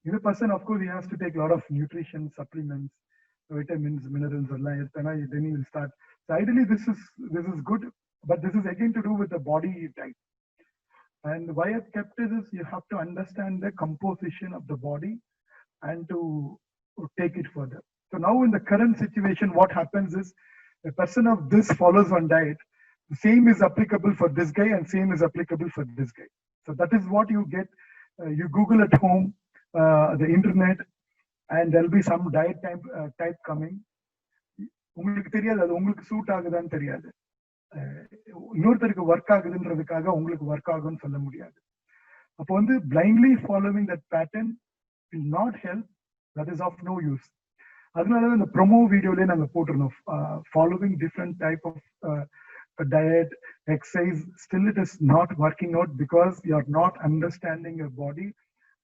In a person, of course, he has to take a lot of nutrition supplements, vitamins, minerals, then he will start. So ideally this is good. But this is again to do with the body type. And why I've kept it is you have to understand the composition of the body and to take it further. So now in the current situation, what happens is a person of this follows one diet. The same is applicable for this guy and same is applicable for this guy. So that is what you get. You Google at home, the internet, and there'll be some diet type coming. உங்களுக்கு தெரியாது அது உங்களுக்கு suit ஆகுதான்னு தெரியாது. இன்னொருத்தருக்கு work ஆகுதுன்றதுக்காக உங்களுக்கு work ஆகும்னு சொல்ல முடியாது. அப்போ வந்து blindly following that pattern will not help. That is of no use. அதனால இந்த ப்ரொமோ வீடியோலயே நாங்க போட்டிருந்தோம் following different type of diet, exercise. Still it is not working out because you are not understanding your body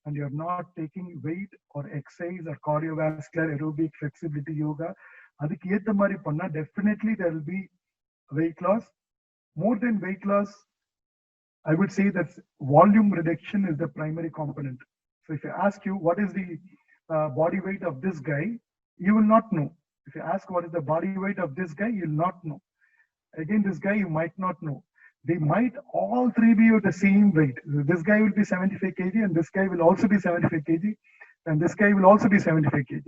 and you are not taking weight or exercise or cardiovascular, aerobic, flexibility yoga. அதுக்கு ஏத்த மாதிரி பண்ணா definitely there will be weight loss. More than weight loss, I would say that volume reduction is the primary component. So if I ask you what is the body weight of this guy, you will not know. If you ask what is the body weight of this guy, you will not know. Again, this guy you might not know. They might all three be of the same weight. This guy will be 75 kg and this guy will also be 75 kg and this guy will also be 75 kg.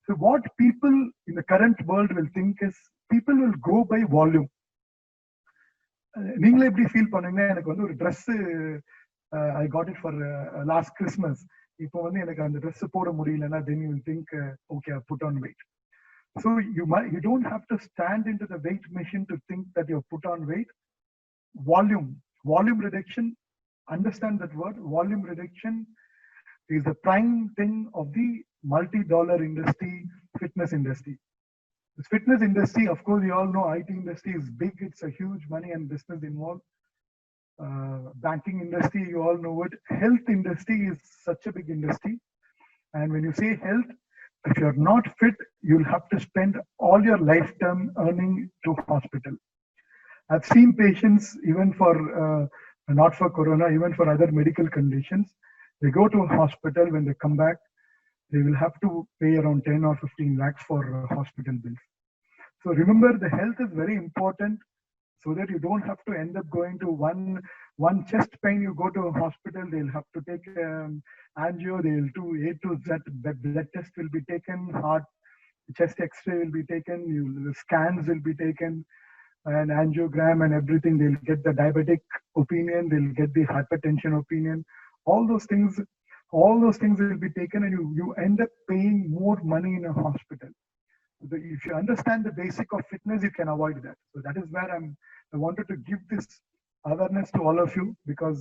So what people in the current world will think is people will go by volume. நீங்களே எப்படி feel பண்ணுங்கன்னா எனக்கு வந்து ஒரு dress I got it for last Christmas. இப்போ வந்து எனக்கு அந்த ட்ரெஸ் போட முடியலன்னா then you will think okay I put on weight. So you don't have to stand into the weight machine to think that you put on weight. Volume reduction, understand that word. Volume reduction is the prime thing of the multi-dollar industry, fitness industry. This fitness industry, of course, you all know IT industry is big. It's a huge money and business involved. Banking industry, you all know it. Health industry is such a big industry. And when you say health, if you're not fit, you'll have to spend all your lifetime earning to hospital. I've seen patients, even for, not for corona, even for other medical conditions, they go to a hospital. When they come back, they will have to pay around 10 or 15 lakhs for hospital bills. So remember, the health is very important so that you don't have to end up going to one chest pain, you go to a hospital, they'll have to take angio, they'll do A to Z, blood test will be taken, heart, chest x-ray will be taken, the scans will be taken, an angiogram and everything. They'll get the diabetic opinion, they'll get the hypertension opinion. All those things will be taken and you end up paying more money in a hospital. If you understand the basic of fitness, you can avoid that. So that is where I wanted to give this awareness to all of you, because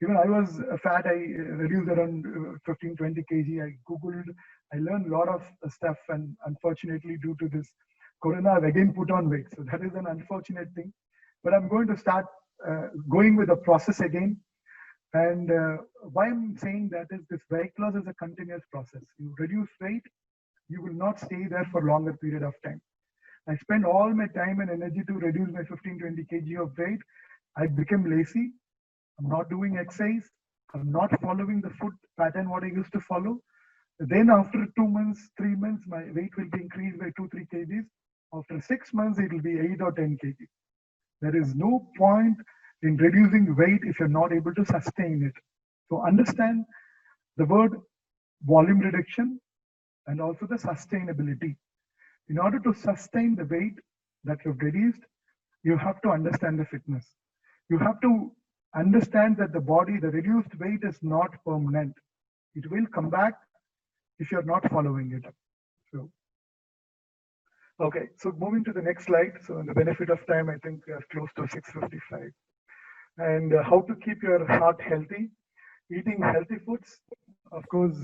even I was fat. I reduced around 15-20 kg. I googled, I learned a lot of stuff, and unfortunately due to this corona I've again put on weight. So that is an unfortunate thing, but I'm going to start going with the process again. And why I'm saying that is this weight loss is a continuous process. You reduce weight, you will not stay there for longer period of time. I spend all my time and energy to reduce my 15-20 kg of weight. I became lazy. I'm not doing exercise. I'm not following the food pattern what I used to follow. Then after 2 months, 3 months, my weight will be increased by 2-3 kgs. After 6 months, it will be 8 or 10 kg. There is no point in reducing weight if you're not able to sustain it. So understand the word volume reduction and also the sustainability. In order to sustain the weight that you've reduced, you have to understand the fitness. You have to understand that the body, the reduced weight is not permanent. It will come back if you're not following it. So, okay, so moving to the next slide. So in the benefit of time, I think we are close to 6:55. And how to keep your heart healthy, eating healthy foods. Of course,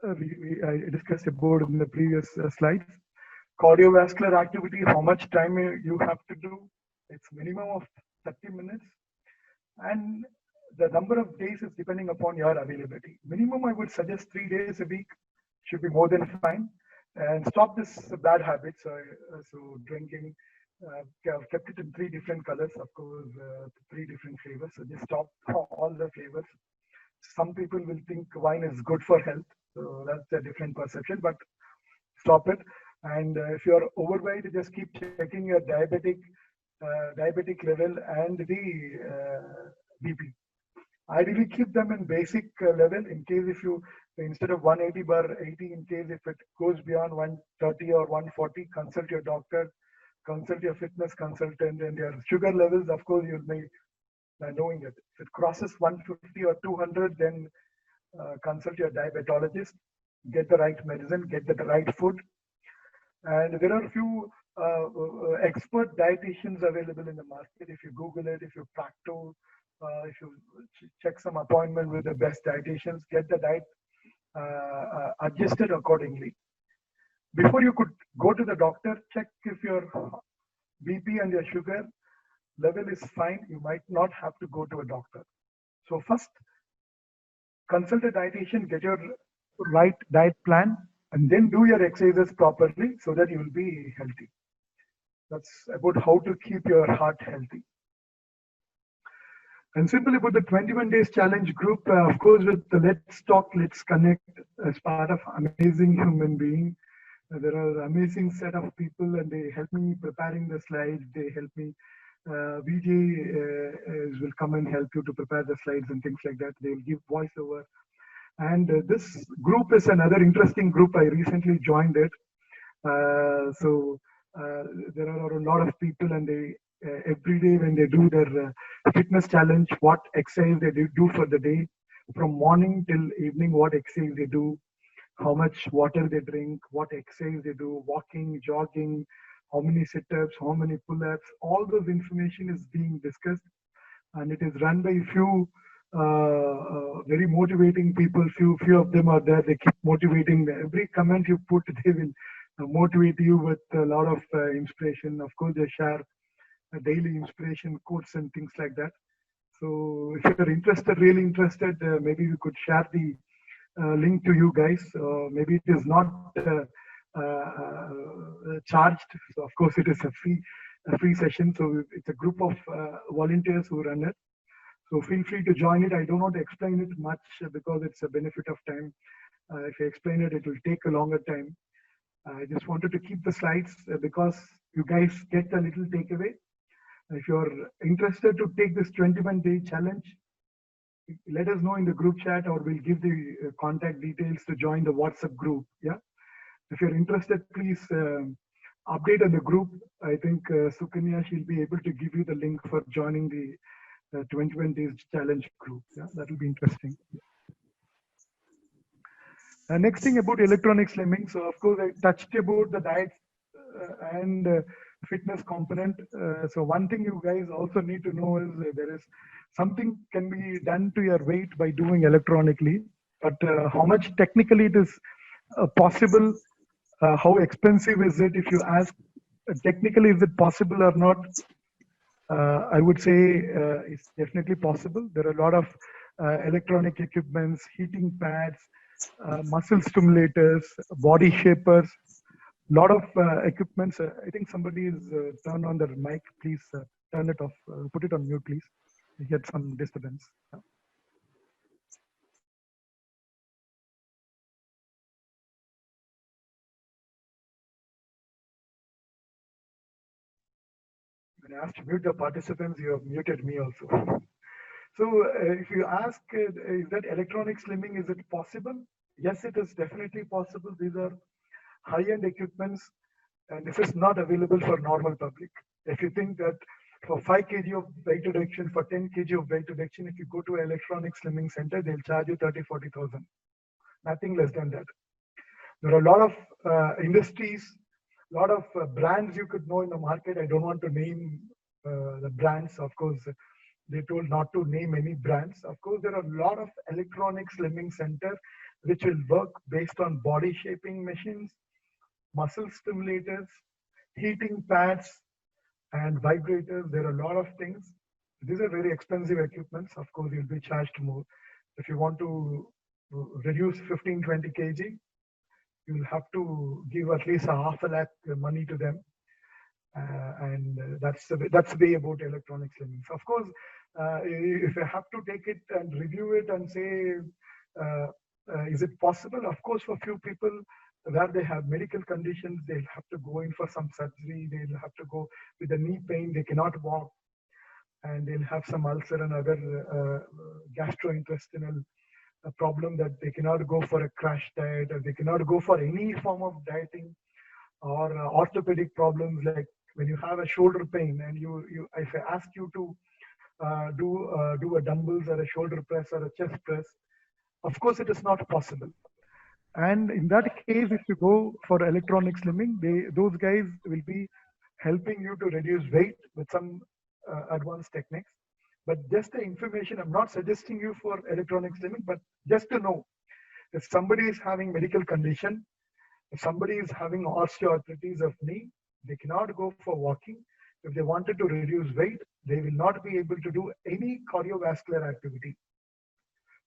I discussed about in the previous slides. Cardiovascular activity, how much time you have to do. It's minimum of 30 minutes. And the number of days is depending upon your availability. Minimum, I would suggest 3 days a week should be more than fine. And stop this bad habits. So drinking, I've kept it in 3 different colors, of course, 3 different flavors. So just stop all the flavors. Some people will think wine is good for health. So that's a different perception, but stop it. And if you're overweight, just keep checking your diabetic level and the BP. Ideally, keep them in basic level. In case if you, instead of 180/80, in case if it goes beyond 130 or 140, consult your doctor, consult your fitness consultant, and your sugar levels, of course, you'll be knowing it. If it crosses 150 or 200, then consult your diabetologist, get the right medicine, get the right food. And there are a few expert dietitians available in the market. If you Google it, if you Practo, if you check some appointment with the best dietitians, get the diet adjusted accordingly. before you could go to the doctor, check if your BP and your sugar level is fine. You might not have to go to a doctor. So first, consult a dietitian, get your right diet plan, and then do your exercises properly so that you will be healthy. That's about how to keep your heart healthy. And simple about the 21 days challenge group, of course, with the Let's Talk, Let's Connect as part of Amazing Human Being. There are amazing set of people and they help me preparing the slides. They help me. VJ will come and help you to prepare the slides and things like that. They will give voiceover. And this group is another interesting group. I recently joined it. There are a lot of people and they every day when they do their fitness challenge, what exercise they do for the day, from morning till evening, what exercise they do, how much water they drink, what exercise they do, walking, jogging, how many sit-ups, how many pull-ups, all those information is being discussed. And it is run by few very motivating people. Few of them are there. They keep motivating. Every comment you put, they will motivate you with a lot of inspiration. Of course, they share daily inspiration quotes and things like that. So if you're interested, really interested, maybe we could share the link to you guys. Maybe it is not charged. So of course, it is a free session. So it's a group of volunteers who run it. So feel free to join it. I don't want to explain it much because it's a benefit of time. If I explain it, it will take a longer time. I just wanted to keep the slides because you guys get a little takeaway. If you're interested to take this 21-day challenge, let us know in the group chat or we'll give the contact details to join the WhatsApp group. Yeah. If you're interested, please update on the group. I think Sukanya, she'll be able to give you the link for joining the 21 days challenge group. Yeah, that will be interesting. Next thing about electronic slimming. So of course, I touched about the diet and fitness component. So one thing you guys also need to know is there is something can be done to your weight by doing electronically, but how much technically it is possible, how expensive is it? If you ask technically, is it possible or not? I would say it's definitely possible. There are a lot of electronic equipments, heating pads, muscle stimulators, body shapers, lot of equipments. I think somebody is turned on their mic. Please turn it off. Put it on mute, please. I get some disturbance. When I asked to mute the participants, you have muted me also. So if you ask, is that electronic slimming, is it possible? Yes, it is definitely possible. These are high-end equipments, and this is not available for normal public. If you think that for 5 kg of weight reduction, for 10 kg of weight reduction, if you go to an electronic slimming center, they'll charge you 30,000-40,000, nothing less than that. There are a lot of industries, a lot of brands you could know in the market. I don't want to name the brands, of course. They told not to name any brands. Of course, there are a lot of electronic slimming centers which will work based on body shaping machines, muscle stimulators, heating pads, and vibrators. There are a lot of things. These are very expensive equipments. Of course, you'll be charged more. If you want to reduce 15-20 kg, you'll have to give at least $500,000 money to them. And that's the way about electronic slimming. So of course, if you have to take it and review it and say, is it possible? Of course, for few people where they have medical conditions, they'll have to go in for some surgery. They'll have to go with the knee pain. They cannot walk, and they'll have some ulcer and other gastrointestinal problem that they cannot go for a crash diet, or they cannot go for any form of dieting, or orthopedic problems like when you have a shoulder pain and if I ask you to do a dumbbells or a shoulder press or a chest press, of course it is not possible. And in that case, if you go for electronic slimming, those guys will be helping you to reduce weight with some advanced techniques. But just the information, I'm not suggesting you for electronic slimming, but just to know if somebody is having medical condition, If somebody is having osteoarthritis of knee, they cannot go for walking. If they wanted to reduce weight, they will not be able to do any cardiovascular activity.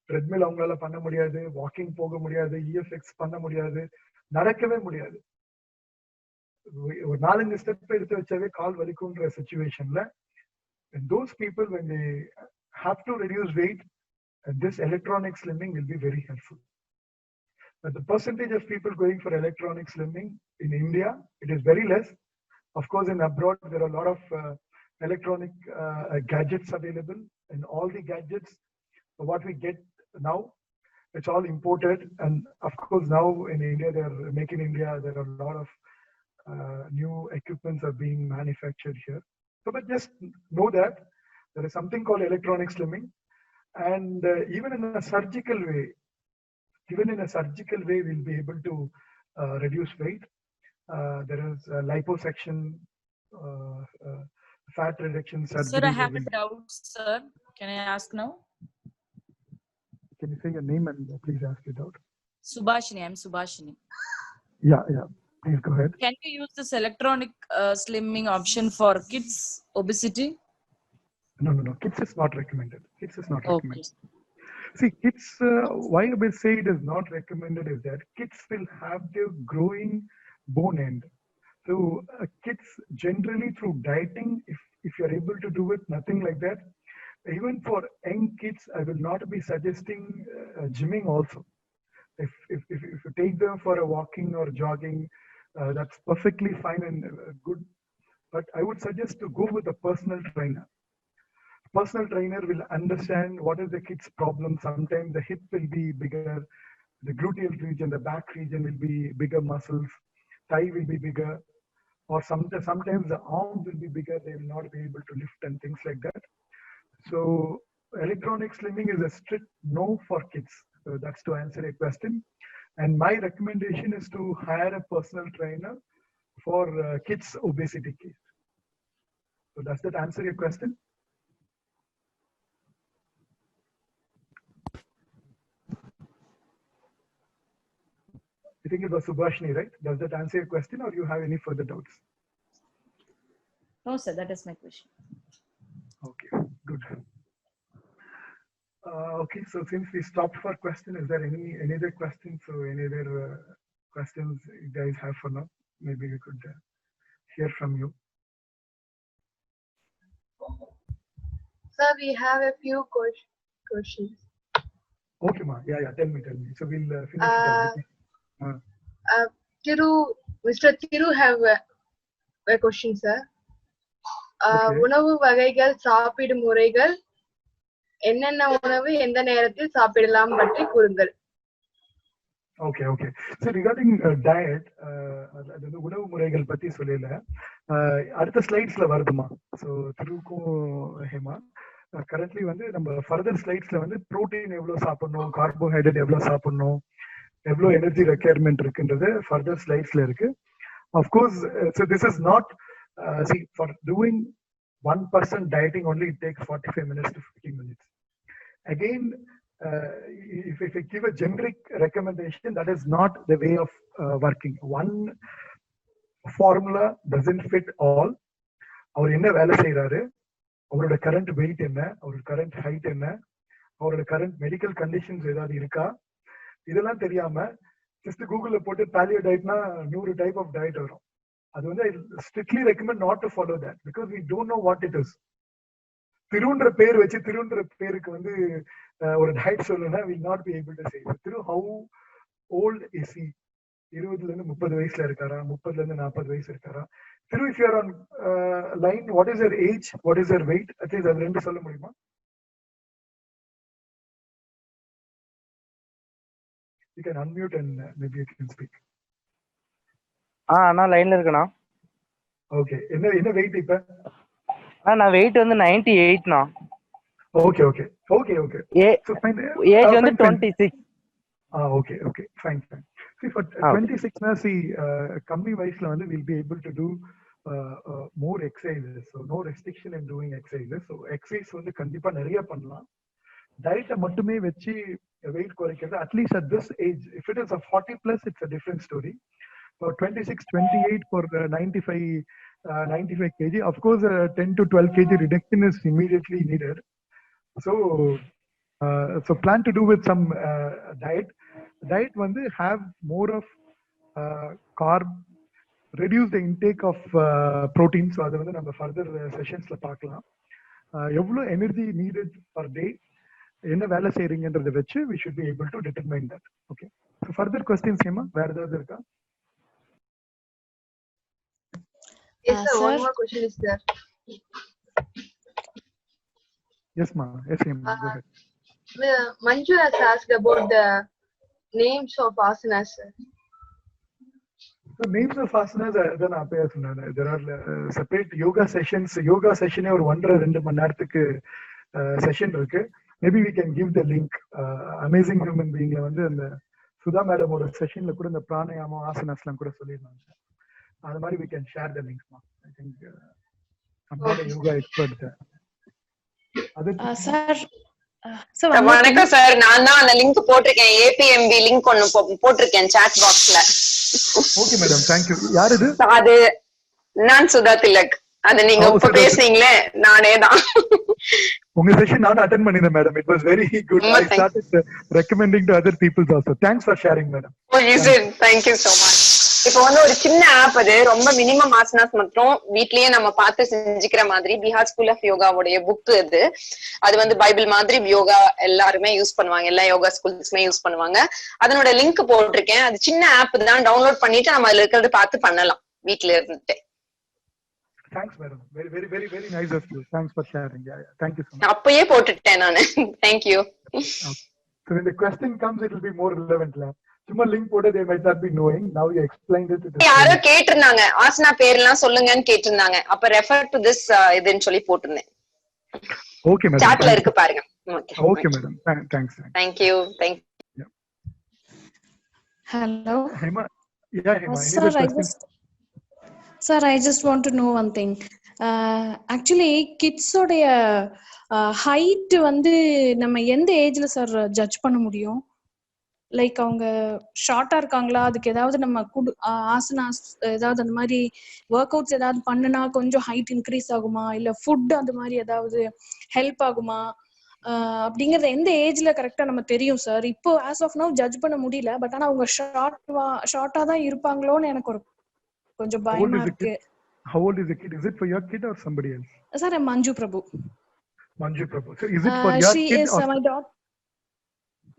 Treadmill அவங்களால பண்ண முடியாது, walking போக முடியாது, EFX பண்ண முடியாது, நடக்கவே முடியாது. ஒரு 4-5 ஸ்டெப் எடுத்து வச்சாவே கால் வலிக்கும்ன்ற சிச்சுவேஷன்ல those people, when they have to reduce weight, this electronic slimming will be very helpful. But the percentage of people going for electronic slimming in India, it is very less. Of course, in abroad, there are a lot of electronic gadgets available, and all the gadgets, what we get now, it's all imported. And of course, now in India, they are making India, there are a lot of new equipments are being manufactured here. So, but just know that there is something called electronic slimming, and even in a surgical way, we'll be able to reduce weight. There is liposuction, fat reduction surgery. Sir, I have a doubt, sir. Can I ask now? Can you say your name and please ask it out? Subhashini, I'm Subhashini. Yeah. Please go ahead. Can you use this electronic slimming option for kids obesity? No. Kids is not recommended. Okay. See, kids, why I will say it is not recommended is that kids will have their growing bone end. So kids generally through dieting, if you're able to do it, nothing like that. Even for young kids, I will not be suggesting gymming also. If you take them for a walking or jogging, that's perfectly fine and good. But I would suggest to go with a personal trainer. Personal trainer will understand what is the kid's problem. Sometimes the hip will be bigger, the gluteal region, the back region will be bigger muscles, thigh will be bigger, or sometimes the arm will be bigger, they will not be able to lift and things like that. So electronic slimming is a strict no for kids. So that's to answer your question. And my recommendation is to hire a personal trainer for kids obesity case. So does that answer your question? I think it was Subhashini, right? Does that answer your question, or you have any further doubts? No, sir, that is my question. Okay, good. Okay, so since we stopped for question, is there any other questions or any other questions you guys have for now? Maybe we could hear from you. Sir, we have a few questions. Okay, ma. Yeah. Tell me. So we'll finish it up. Mr. Thiru have a question, sir. Okay. உணவு வகைகள் சாப்பிடும் முறைகள் என்னென்ன உணவு எந்த நேரத்தில் சாப்பிடலாம் பற்றி கூறுங்கள். Okay. So regarding diet, அது உணவு முறைகள் பத்தி சொல்லல. அடுத்த ஸ்லைட்ஸ்ல வருதுமா. So திருக்கும் ஹேமா கரண்ட்லி வந்து நம்ம ஃபர்தர் ஸ்லைட்ஸ்ல வந்து புரோட்டீன் எவ்வளவு சாப்பிடணும், கார்போஹைட்ரேட் எவ்வளவு சாப்பிடணும், எவ்வளவு எனர்ஜி ரெக்யர்மெண்ட் இருக்குன்றது ஃபர்தர் ஸ்லைட்ஸ்ல இருக்கு. Of course, so this is not see, for doing 1% dieting only it takes 45 minutes to 50 minutes. Again, if I give a generic recommendation, that is not the way of working. One formula doesn't fit all. அவர் என்ன வேலை செய்யறாரு, அவரோட current wait என்ன, அவரோட current height என்ன, அவரோட current medical conditions ஏதாவது இருக்கா, இதெல்லாம் தெரியாம ஜஸ்ட் கூகுள்ல போட்டு பாலியோ டயட்னா 100 டைப் ஆஃப் டயட் வரும். அது வந்து strictly recommend not to follow that because we don't know what it is. திருன்ற பேர் வச்சு திருன்ற பேருக்கு வந்து ஒரு டயட் சொல்லணும்னா will not be able to say. திரு ஹவு ஓல்ட் இஸ் ஹி? 20ல இருந்து 30 வயசுல இருக்காரா, 30ல இருந்து 40 வயசு இருக்காரா? திரு if you are online, what is your age, what is your wait? At least அது ரெண்டு சொல்ல முடியுமா? You can unmute and maybe you can speak. அண்ணா லைன்ல இருக்கேண்ணா. ஓகே, என்ன வெயிட் இப்ப? நான் வெயிட் வந்து 98ண்ணா. ஓகே. ஏஜ் வந்து 26. Okay, fine. See, for 26 na, see, கம்மி வயசுல வந்து we'll be able to do more exercises. So no restriction in doing exercises. So exercise வந்து கண்டிப்பா நிறைய பண்ணலாம். டயட்டை மட்டுமே வச்சு வெயிட் குறைக்கிறது, at least at this age, if it is a 40 plus, it's a different story. For 26, 28 for 95 kg. Of course, 10 to 12 kg reduction is immediately needed. So, so plan to do with some diet. Diet வந்து have more of carb, reduce the intake of protein. So அதை வந்து நம்ம further sessionsல பார்க்கலாம். எவ்வளோ energy needed per day, என்ன வேலை செய்றீங்கன்றதை வச்சு we should be able to determine that. Okay. So further questions, Hema, வேற ஏதாவது இருக்கா? Yes, sir. One Sir. more question is there. Yes, ma. Yes, Hema. Go ahead. Manju has asked about the names of asanas, sir. So names of asanas, then appear. There are separate yoga sessions. Yoga session or 1.5 மணி நேரத்துக்கு session இருக்கு. Maybe we can give the link. Amazing human being வந்து அந்த Sudha madam ஒரு செஷன்ல கூட இந்த பிராணாயாமம் ஆசனாஸ்லாம் கூட சொல்லியிருந்தாங்க. அது மாதிரி we can share the links, ma. I think I'm not a yoga expert. Sir. So வணக்கம் சார், நான் தான் அந்த லிங்க் போட்டிருக்கேன். ஏபிஎம்பி லிங்க் ஒன்னு போட்டிருக்கேன் சாட் பாக்ஸ்ல. Okay madam, thank you. யார் இது? அது நான் சுதா திலக். அது நீங்க இப்ப பேசுனீங்களே நானே தான். உங்க செஷன் நான் அட்டெண்ட் பண்ணினேன் madam. It was very good. I started recommending to other people also. Thanks for sharing madam. Oh, is it? Thank you so much. இப்போ வந்து ஒரு சின்ன ஆப், அது ரொம்ப மினிமம் ஆசனாஸ் மட்டும் வீட்லயே நம்ம பார்த்து செஞ்சுக்கிற மாதிரி பிஹார் ஸ்கூல் ஆஃப் யோகாவுடைய புக் அது. அது வந்து பைபிள் மாதிரி யோகா எல்லாருமே யூஸ் பண்ணுவாங்க, எல்லா யோகா ஸ்கூல்ஸ்மே யூஸ் பண்ணுவாங்க. அதனோட லிங்க் போட்டிருக்கேன். அது சின்ன ஆப் தான், டவுன்லோட் பண்ணிட்டு நம்ம அதுல இருக்கிறத பார்த்து பண்ணலாம் வீட்ல இருந்துட்டு. Thanks madam. Very very very very nice of you. Thanks for sharing. Yeah, yeah. Thank you so much. அப்பயே போட்டுட்டேன் நானு. Thank you. Okay. So when the question comes, it will be more relevant la. சும்மா link போட they might not be knowing. Now you explained it. யாரோ கேட்டிருந்தாங்க ஆசனா பேர்லாம் சொல்லுங்கன்னு கேட்டிருந்தாங்க. அப்ப ரெஃபர் டு திஸ் இதுன்னு சொல்லி போட்டுருந்தேன். Okay madam. சாட்ல இருக்கு பாருங்க. Okay madam. Thanks. Thank you. Yeah. Hello. Hema. Yeah, Hema. Sir, I just want to know one thing. Actually, kids உடைய height வந்து நம்ம எந்த ஏஜ்ல சார் ஜட்ஜ் பண்ண முடியும்? லைக் அவங்க ஷார்ட்டா இருக்காங்களா, அதுக்கு ஏதாவது நம்ம ஆசனாஸ் ஏதாவது அந்த மாதிரி ஒர்க் அவுட்ஸ் ஏதாவது பண்ணுனா கொஞ்சம் ஹைட் இன்க்ரீஸ் ஆகுமா, இல்ல ஃபுட் அந்த மாதிரி ஏதாவது ஹெல்ப் ஆகுமா அப்படிங்கறது எந்த ஏஜ்ல கரெக்டா நம்ம தெரியும் சார்? இப்போ ஆஸ் ஆஃப் நவ் ஜட்ஜ் பண்ண முடியல. பட் ஆனா அவங்க ஷார்ட்டா தான் இருப்பாங்களோன்னு எனக்கு ஒரு கொஞ்சம் பயமா இருக்கு. How old is the kid? Is it for your kid or somebody else? Sir, I'm Manju Prabhu. Manju Prabhu. So is it for your she kid is or my daughter?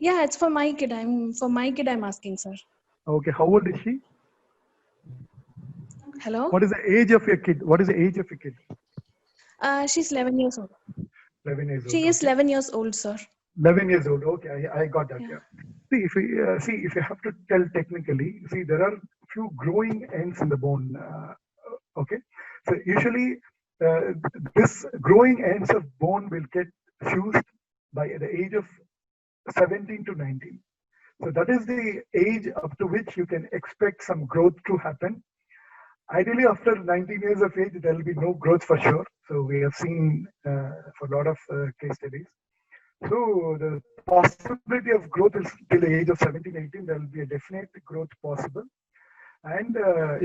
Yeah, it's for my kid. I'm asking, sir. Okay, how old is she? Hello? What is the age of your kid? She's 11 years old. 11 years old. She is 11 years old, sir. 11 years old. Okay, I got that. Yeah. See, if you have to tell technically, see, there are few growing ends in the bone. Okay, so usually this growing ends of bone will get fused by the age of 17 to 19. So that is the age up to which you can expect some growth to happen. Ideally, after 19 years of age, there will be no growth for sure. So we have seen for a lot of case studies. So the possibility of growth is till the age of 17, 18, there will be a definite growth possible. And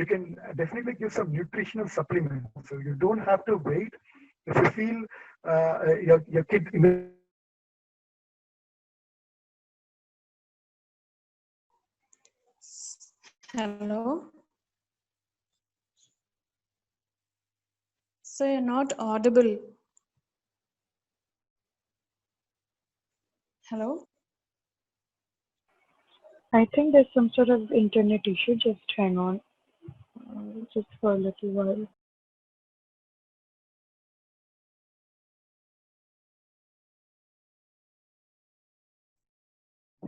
you can definitely give some nutritional supplements. So you don't have to wait. If you feel your kid Hello? So you're not audible. Hello? I think there's some sort of internet issue. Just hang on, just for a little while.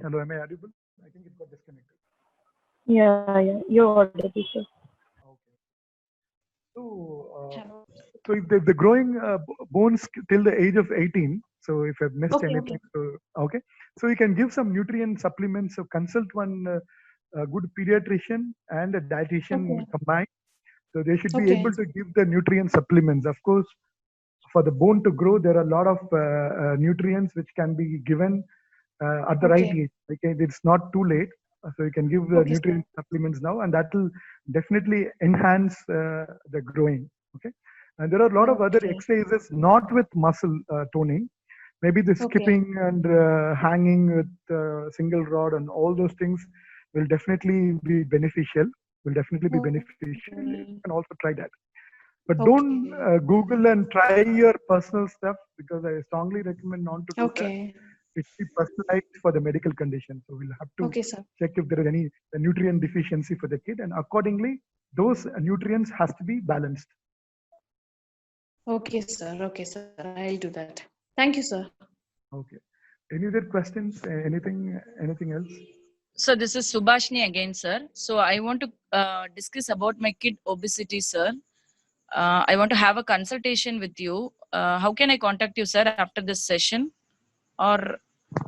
Hello, am I audible? I think it got disconnected. Yeah, you're audible, sir. Okay. So if the growing bones till the age of 18, so if I've missed anything, okay. So you can give some nutrient supplements. So consult one good pediatrician and a dietitian combined. So they should be able to give the nutrient supplements. Of course, for the bone to grow, there are a lot of nutrients which can be given at the right age. Okay, it's not too late. So you can give the Okay, sir. nutrient supplements now, and that will definitely enhance the growing. Okay. And there are a lot of other Okay. exercises not with muscle toning. Maybe the Okay. skipping and hanging with single rod and all those things will definitely be beneficial. Will definitely be beneficial. You can also try that. But don't Okay. Google and try your personal stuff, because I strongly recommend not to do that. Okay. It's be personalized for the medical condition. So we'll have to Okay, sir. check if there is any nutrient deficiency for the kid, and accordingly, those nutrients has to be balanced. Okay, sir. Okay, sir. I'll do that. Thank you, sir. Okay. Any other questions? Anything else? So this is Subhashni again, sir. So I want to discuss about my kid obesity, sir. I want to have a consultation with you. How can I contact you, sir, after this session? Or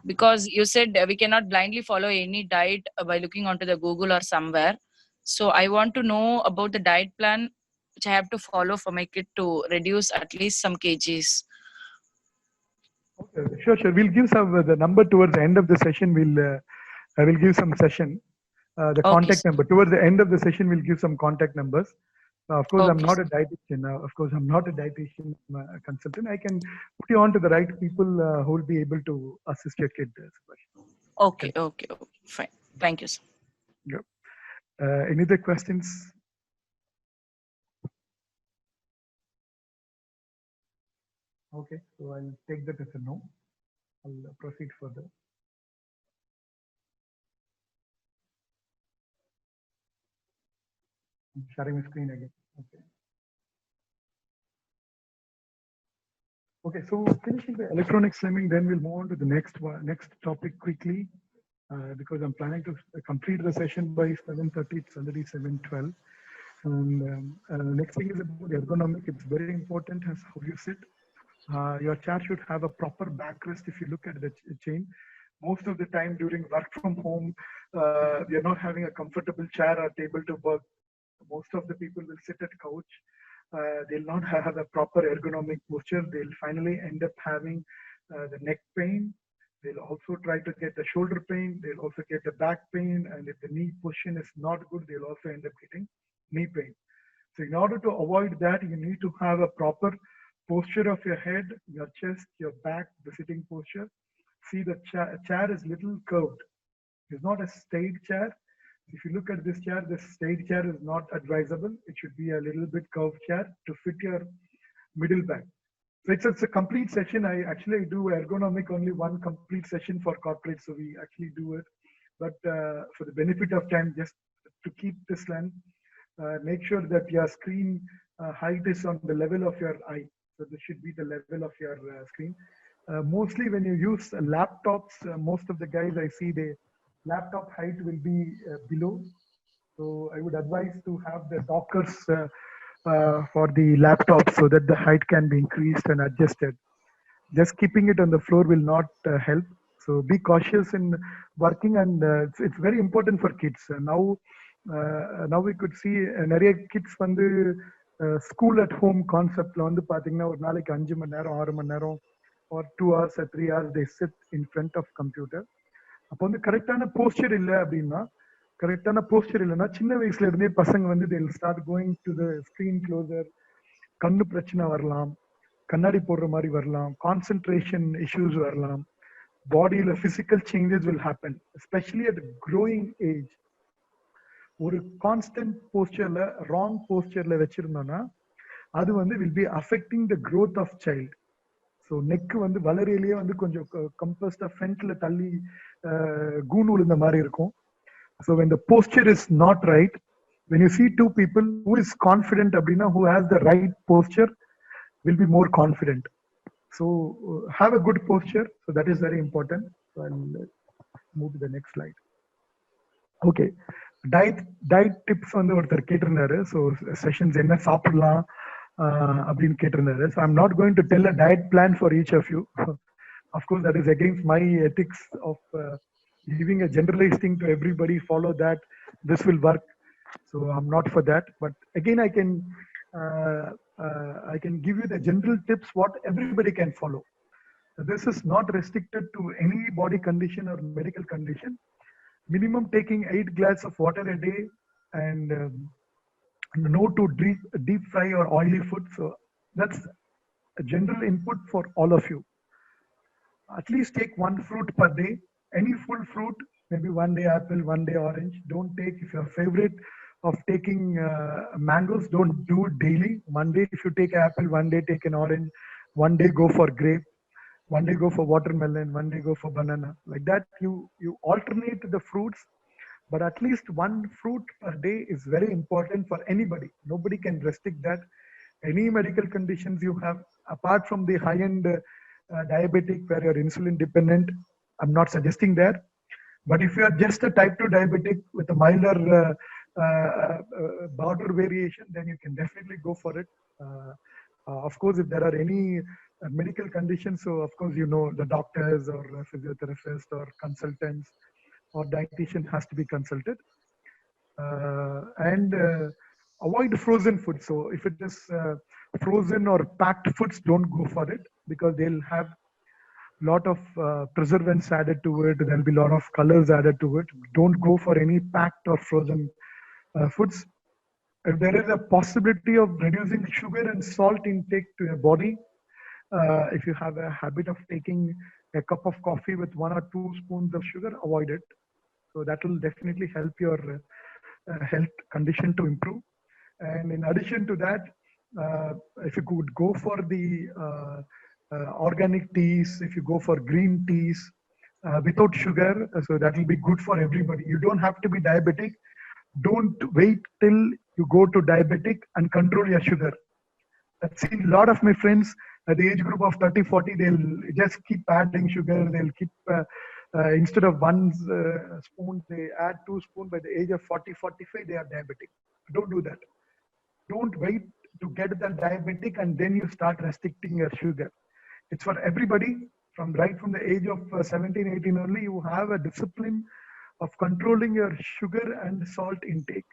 because you said we cannot blindly follow any diet by looking onto the Google or somewhere. So I want to know about the diet plan which I have to follow for my kid to reduce at least some kgs. Okay, sure. We'll give some the number towards the end of the session. I will give some session. The Okay, contact sir. number towards the end of the session. We'll give some contact numbers. Of course, I'm Okay, not sir. a dietitian. Of course, I'm not a dietitian consultant. I can put you on to the right people who will be able to assist your kid. Okay, fine. Thank you, sir. Yeah. Any other questions? Okay, so I'll take that as a no. I'll proceed further. I'm sharing the screen again. Okay. Okay, so finishing the electronic slimming, then we'll move on to the next topic quickly, because I'm planning to complete the session by 7:30. It's already 7:12. And next thing is about ergonomic. It's very important as how you sit. Your chair should have a proper backrest. If you look at the chain, most of the time during work from home, we are not having a comfortable chair or table to work. Most of the people will sit at couch. They'll not have a proper ergonomic posture. They'll finally end up having the neck pain. They'll also try to get the shoulder pain. They'll also get the back pain. And if the knee position is not good, they'll also end up getting knee pain. So in order to avoid that, you need to have a proper posture of your head, your chest, your back, the sitting posture. See, the chair is little curved. It's not a straight chair. If you look at this straight chair is not advisable. It should be a little bit curved chair to fit your middle back. So it's a complete session. I actually do ergonomic only one complete session for corporate. So we actually do it. But for the benefit of time, just to keep this length, make sure that your screen height is on the level of your eye. So this should be the level of your screen. Mostly when you use laptops, most of the guys I see, the laptop height will be below. So I would advise to have the dockers for the laptop so that the height can be increased and adjusted. Just keeping it on the floor will not help. So be cautious in working, and it's very important for kids. Now we could see நிறைய kids வந்து school at home கான்செப்ட்ல வந்து பாத்தீங்கன்னா ஒரு நாளைக்கு 5 மணி நேரம் 6 மணி நேரம் ஒரு 2 hours or 3 hours they sit in front of computer. அப்போ வந்து கரெக்டான போஸ்டர் இல்லை அப்படின்னா, கரெக்டான போஸ்டர் இல்லைன்னா சின்ன வயசுல இருந்தே பசங்க வந்து they will start going to the screen closer. கண்ணு பிரச்சனை வரலாம், கண்ணாடி போடுற மாதிரி வரலாம், கான்சென்ட்ரேஷன் இஷ்யூஸ் வரலாம், பாடியில physical changes will happen, especially at the growing age. ஒரு கான்ஸ்டன்ட் போஸ்டர்ல ராங் போஸ்டர்ல வச்சிருந்தோம்னா அது வந்து will be affecting the growth of child. So neck வந்து வளரையிலேயே வந்து கொஞ்சம் கம்பஸ்டா ஃப்ரண்ட்ல தள்ளி கூன் விழுந்த மாதிரி இருக்கும். So when the posture is not right, when you see two people who is confident அப்படின்னா, who has the right posture will be more confident. So have a good posture. So that is very important. So I'll move to the next slide. Okay. Diet tips வந்து ஒருத்தர் கேட்டிருந்தாரு. So sessions என்ன சாப்பிடலாம் அப்படின்னு கேட்டிருந்தாரு. So I'm not going to tell a diet plan for each of you. Of course that is against my ethics of giving a generalized thing to everybody, follow that, this will work. So I'm not for that. But again, I can give you the general tips what everybody can follow. So this is not restricted to any body condition or medical condition. minimum taking 8 glasses of water a day, and no to deep fry or oily food. So that's a general input for all of you. At least take one fruit per day, any full fruit, maybe one day apple, one day orange. Don't take, if your favorite of taking mangoes, don't do it daily. One day if you take apple, one day take an orange, one day go for grape, one day go for watermelon, one day go for banana. Like that, you alternate the fruits, but at least one fruit per day is very important for anybody. Nobody can restrict that. Any medical conditions you have, apart from the high-end diabetic where you're insulin dependent, I'm not suggesting that. But if you are just a type 2 diabetic with a milder border variation, then you can definitely go for it. Of course, if there are any medical conditions, so of course, you know, the doctors or physiotherapists or consultants or dietitian has to be consulted. And avoid frozen food. So if it is frozen or packed foods, don't go for it, because they'll have lot of preservatives added to it. There'll be a lot of colors added to it. Don't go for any packed or frozen foods. If there is a possibility of reducing sugar and salt intake to your body, if you have a habit of taking a cup of coffee with 1 or 2 spoons of sugar, avoid it. So that will definitely help your health condition to improve. And in addition to that, if you could go for the organic teas, if you go for green teas without sugar, so that will be good for everybody. You don't have to be diabetic. Don't wait till you go to diabetic and control your sugar. I've seen a lot of my friends at the age group of 30, 40, they'll just keep adding sugar. They'll keep, instead of 1 spoon, they add 2 spoons. By the age of 40, 45, they are diabetic. Don't do that. Don't wait to get the diabetic and then you start restricting your sugar. It's for everybody, from the age of 17, 18 only. You have a discipline of controlling your sugar and salt intake.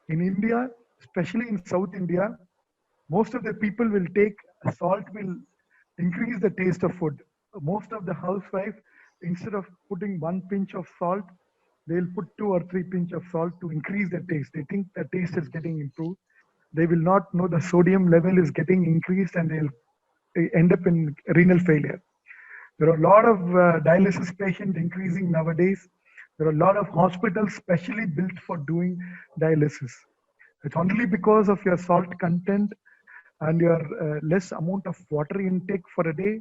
In India, especially in South India, most of the people will take salt, will increase the taste of food. Most of the housewives, instead of putting 1 pinch of salt, they'll put 2 or 3 pinch of salt to increase the taste. They think the taste is getting improved. They will not know the sodium level is getting increased, and they'll end up in renal failure. There are a lot of dialysis patients increasing nowadays. There are a lot of hospitals specially built for doing dialysis. It's only because of your salt content and your less amount of water intake for a day,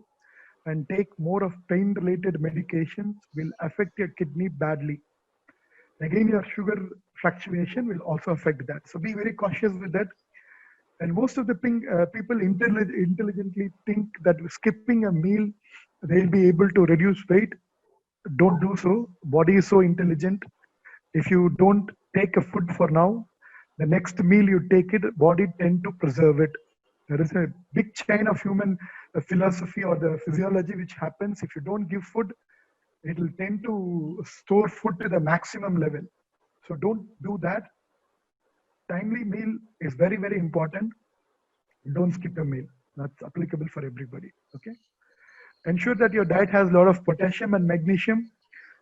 and take more of pain-related medications will affect your kidney badly. Again, your sugar fluctuation will also affect that. So be very cautious with that. And most of the people intelligently think that skipping a meal, they'll be able to reduce weight. Don't do so. Body is so intelligent. If you don't take a food for now, the next meal you take it, body tend to preserve it. There is a big chain of human philosophy or the physiology which happens. If you don't give food, it will tend to store food to the maximum level. So don't do that. Timely meal is very, very important. Don't skip a meal. That's applicable for everybody. Okay. Ensure that your diet has a lot of potassium and magnesium.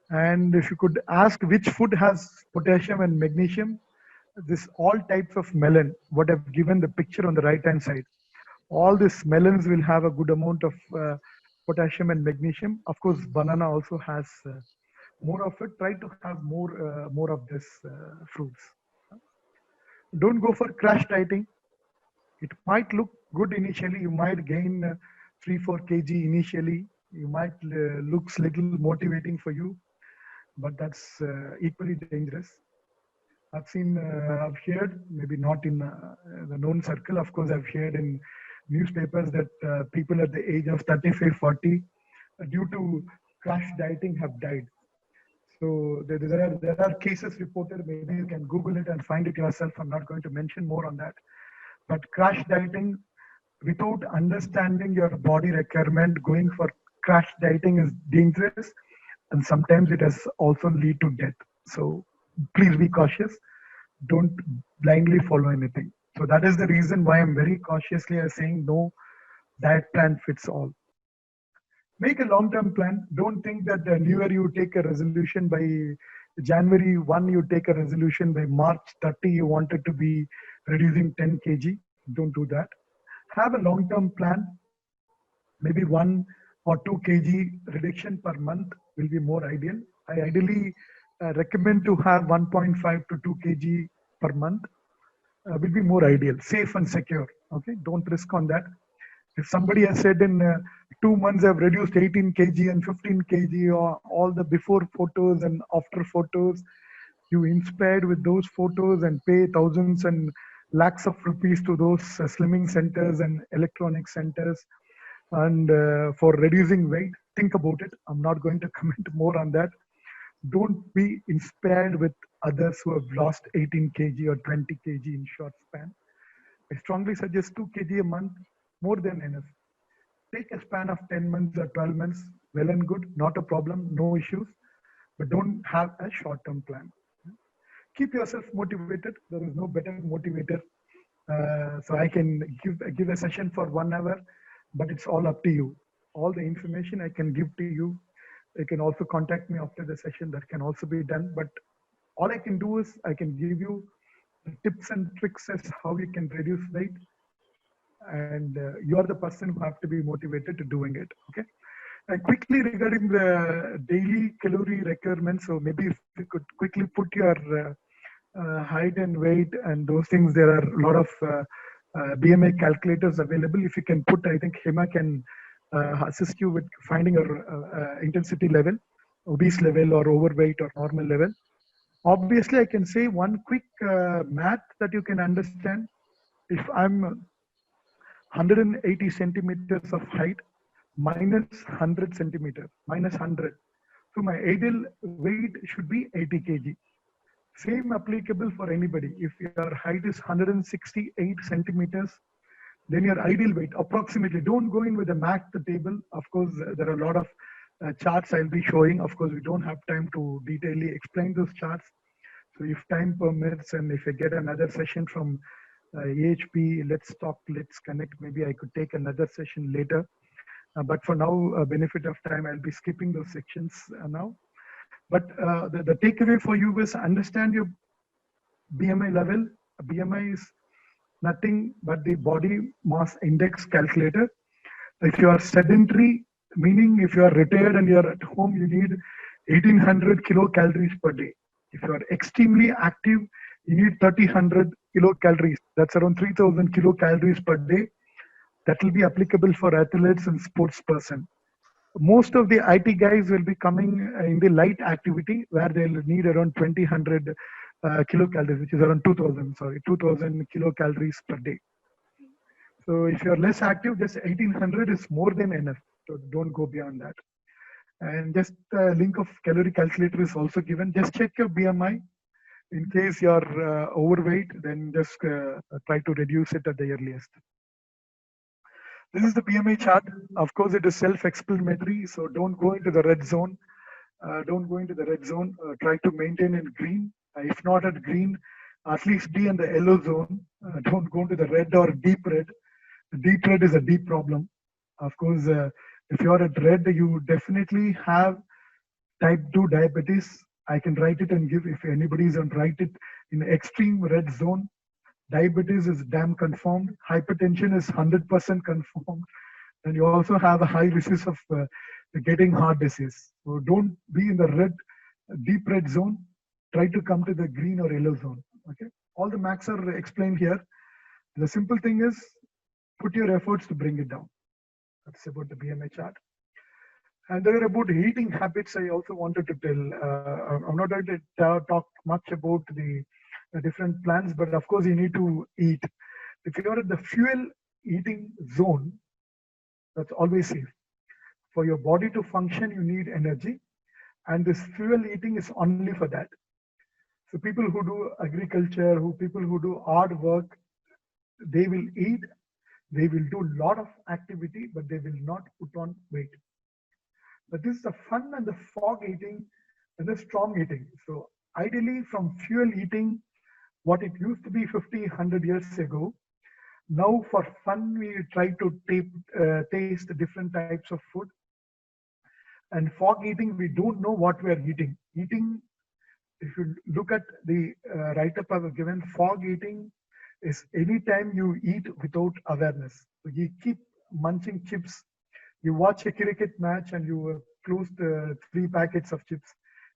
And if you could ask which food has potassium and magnesium, this all types of melon, what I've given the picture on the right hand side, all these melons will have a good amount of potassium and magnesium. Of course, banana also has more of it. Try to have more of this fruits. Don't go for crash dieting. It might look good initially. You might gain 3-4 kg initially. You might looks little motivating for you, but that's equally dangerous. I've heard, maybe not in the known circle, of course, I've heard in newspapers that people at the age of 35, 40, due to crash dieting have died. So there are cases reported. Maybe you can Google it and find it yourself. I'm not going to mention more on that. But crash dieting, without understanding your body requirement, going for crash dieting is dangerous, and sometimes it has also lead to death. So please be cautious. Don't blindly follow anything. So that is the reason why I'm very cautiously saying no diet plan fits all. Make a long-term plan. Don't think that the new year you take a resolution by January 1, you take a resolution by March 30, you wanted to be reducing 10 kg. Don't do that. Have a long-term plan. Maybe 1 or 2 kg reduction per month will be more ideal. I ideally recommend to have 1.5 to 2 kg per month. Will be more ideal, safe and secure. Okay, don't risk on that. If somebody has said in 2 months I've reduced 18 kg and 15 kg, or all the before photos and after photos, you inspired with those photos and pay thousands and lakhs of rupees to those slimming centers and electronic centers and for reducing weight, think about it. I'm not going to comment more on that. Don't be inspired with others who have lost 18 kg or 20 kg in short span. I strongly suggest 2 kg a month, more than enough. Take a span of 10 months or 12 months, well and good, not a problem, no issues, but don't have a short-term plan. Keep yourself motivated. There is no better motivator. So I can give a session for 1 hour, but it's all up to you. All the information I can give to you. You can also contact me after the session. That can also be done. But all I can do is I can give you tips and tricks as how you can reduce weight. And you are the person who have to be motivated to doing it. Okay. And quickly regarding the daily calorie requirements, so maybe if you could quickly put your height and weight and those things. There are a lot of BMI calculators available. If you can put, I think Hema can assist you with finding your intensity level, obese level or overweight or normal level. Obviously, I can say one quick math that you can understand. If I'm 180 centimeters of height minus 100 centimeters, minus 100. So my ideal weight should be 80 kg. Same applicable for anybody. If your height is 168 centimeters, then your ideal weight approximately, don't go in with a math table. Of course, there are a lot of charts I'll be showing. Of course, we don't have time to detailedly explain those charts. So if time permits and if I get another session from AHP, let's talk, let's connect. Maybe I could take another session later. But for now, benefit of time, I'll be skipping those sections now. But the takeaway for you is understand your BMI level. BMI is nothing but the body mass index calculator. If you are sedentary, meaning if you are retired and you are at home, you need 1800 kilocalories per day. If you are extremely active, you need 3000 kilocalories. That's around 3000 kilocalories per day. That will be applicable for athletes and sports person. Most of the IT guys will be coming in the light activity where they'll need around 2000 kilocalories, which is around 2000 kilocalories per day. So if you're less active, just 1800 is more than enough. So don't go beyond that. And just a link of calorie calculator is also given. Just check your BMI. In case you're overweight, then just try to reduce it at the earliest. This is the BMI chart. Of course, it is self-explanatory, so don't go into the red zone. Don't go into the red zone. Try to maintain in green. If not at green, at least be in the yellow zone. Don't go into the red or deep red. The deep red is a deep problem. Of course, if you're at red, you definitely have type 2 diabetes. I can write it and give, if anybody is on write it in extreme red zone. Diabetes is damn confirmed. Hypertension is 100% confirmed. And you also have a high risk of getting heart disease. So don't be in the red, deep red zone. Try to come to the green or yellow zone. Okay. All the max are explained here. The simple thing is put your efforts to bring it down. That's about the BMI chart. And there are about eating habits I also wanted to tell. I'm not going to talk much about the different plans, but of course you need to eat. If you're at the fuel eating zone, that's always safe. For your body to function, you need energy. And this fuel eating is only for that. So people who do agriculture, people who do hard work, they will eat, they will do a lot of activity, but they will not put on weight. But this is the fun and the fog eating and the strong eating. So ideally from fuel eating, what it used to be 50, 100 years ago, now for fun, we try to taste different types of food. And fog eating, we don't know what we are eating. Eating, if you look at the write-up I was given, fog eating is anytime you eat without awareness. So you keep munching chips. You watch a cricket match and you close the 3 packets of chips,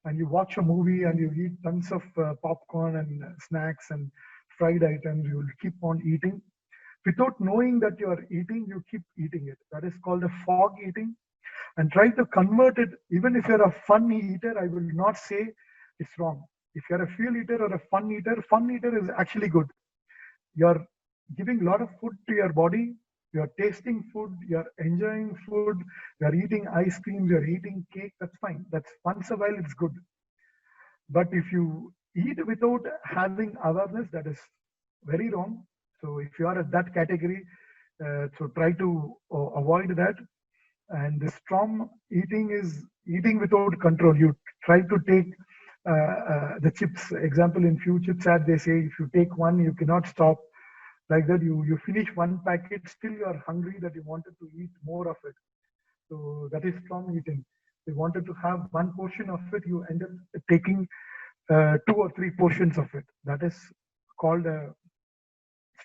and you watch a movie and you eat tons of popcorn and snacks and fried items. You will keep on eating. Without knowing that you are eating, you keep eating it. That is called a fog eating. And try to convert it. Even if you're a fun eater, I will not say it's wrong. If you're a fuel eater or a fun eater is actually good. You're giving a lot of food to your body. You're tasting food. You're enjoying food. You're eating ice cream. You're eating cake. That's fine. That's once a while, it's good. But if you eat without having awareness, that is very wrong. So if you are at that category, so try to avoid that. And the strong eating is eating without control. You try to take the chips. Example, in few chips ads, they say if you take one, you cannot stop. Like that, you finish one packet, still you are hungry that you wanted to eat more of it. So that is strong eating. You wanted to have one portion of it, you end up taking 2 or 3 portions of it. That is called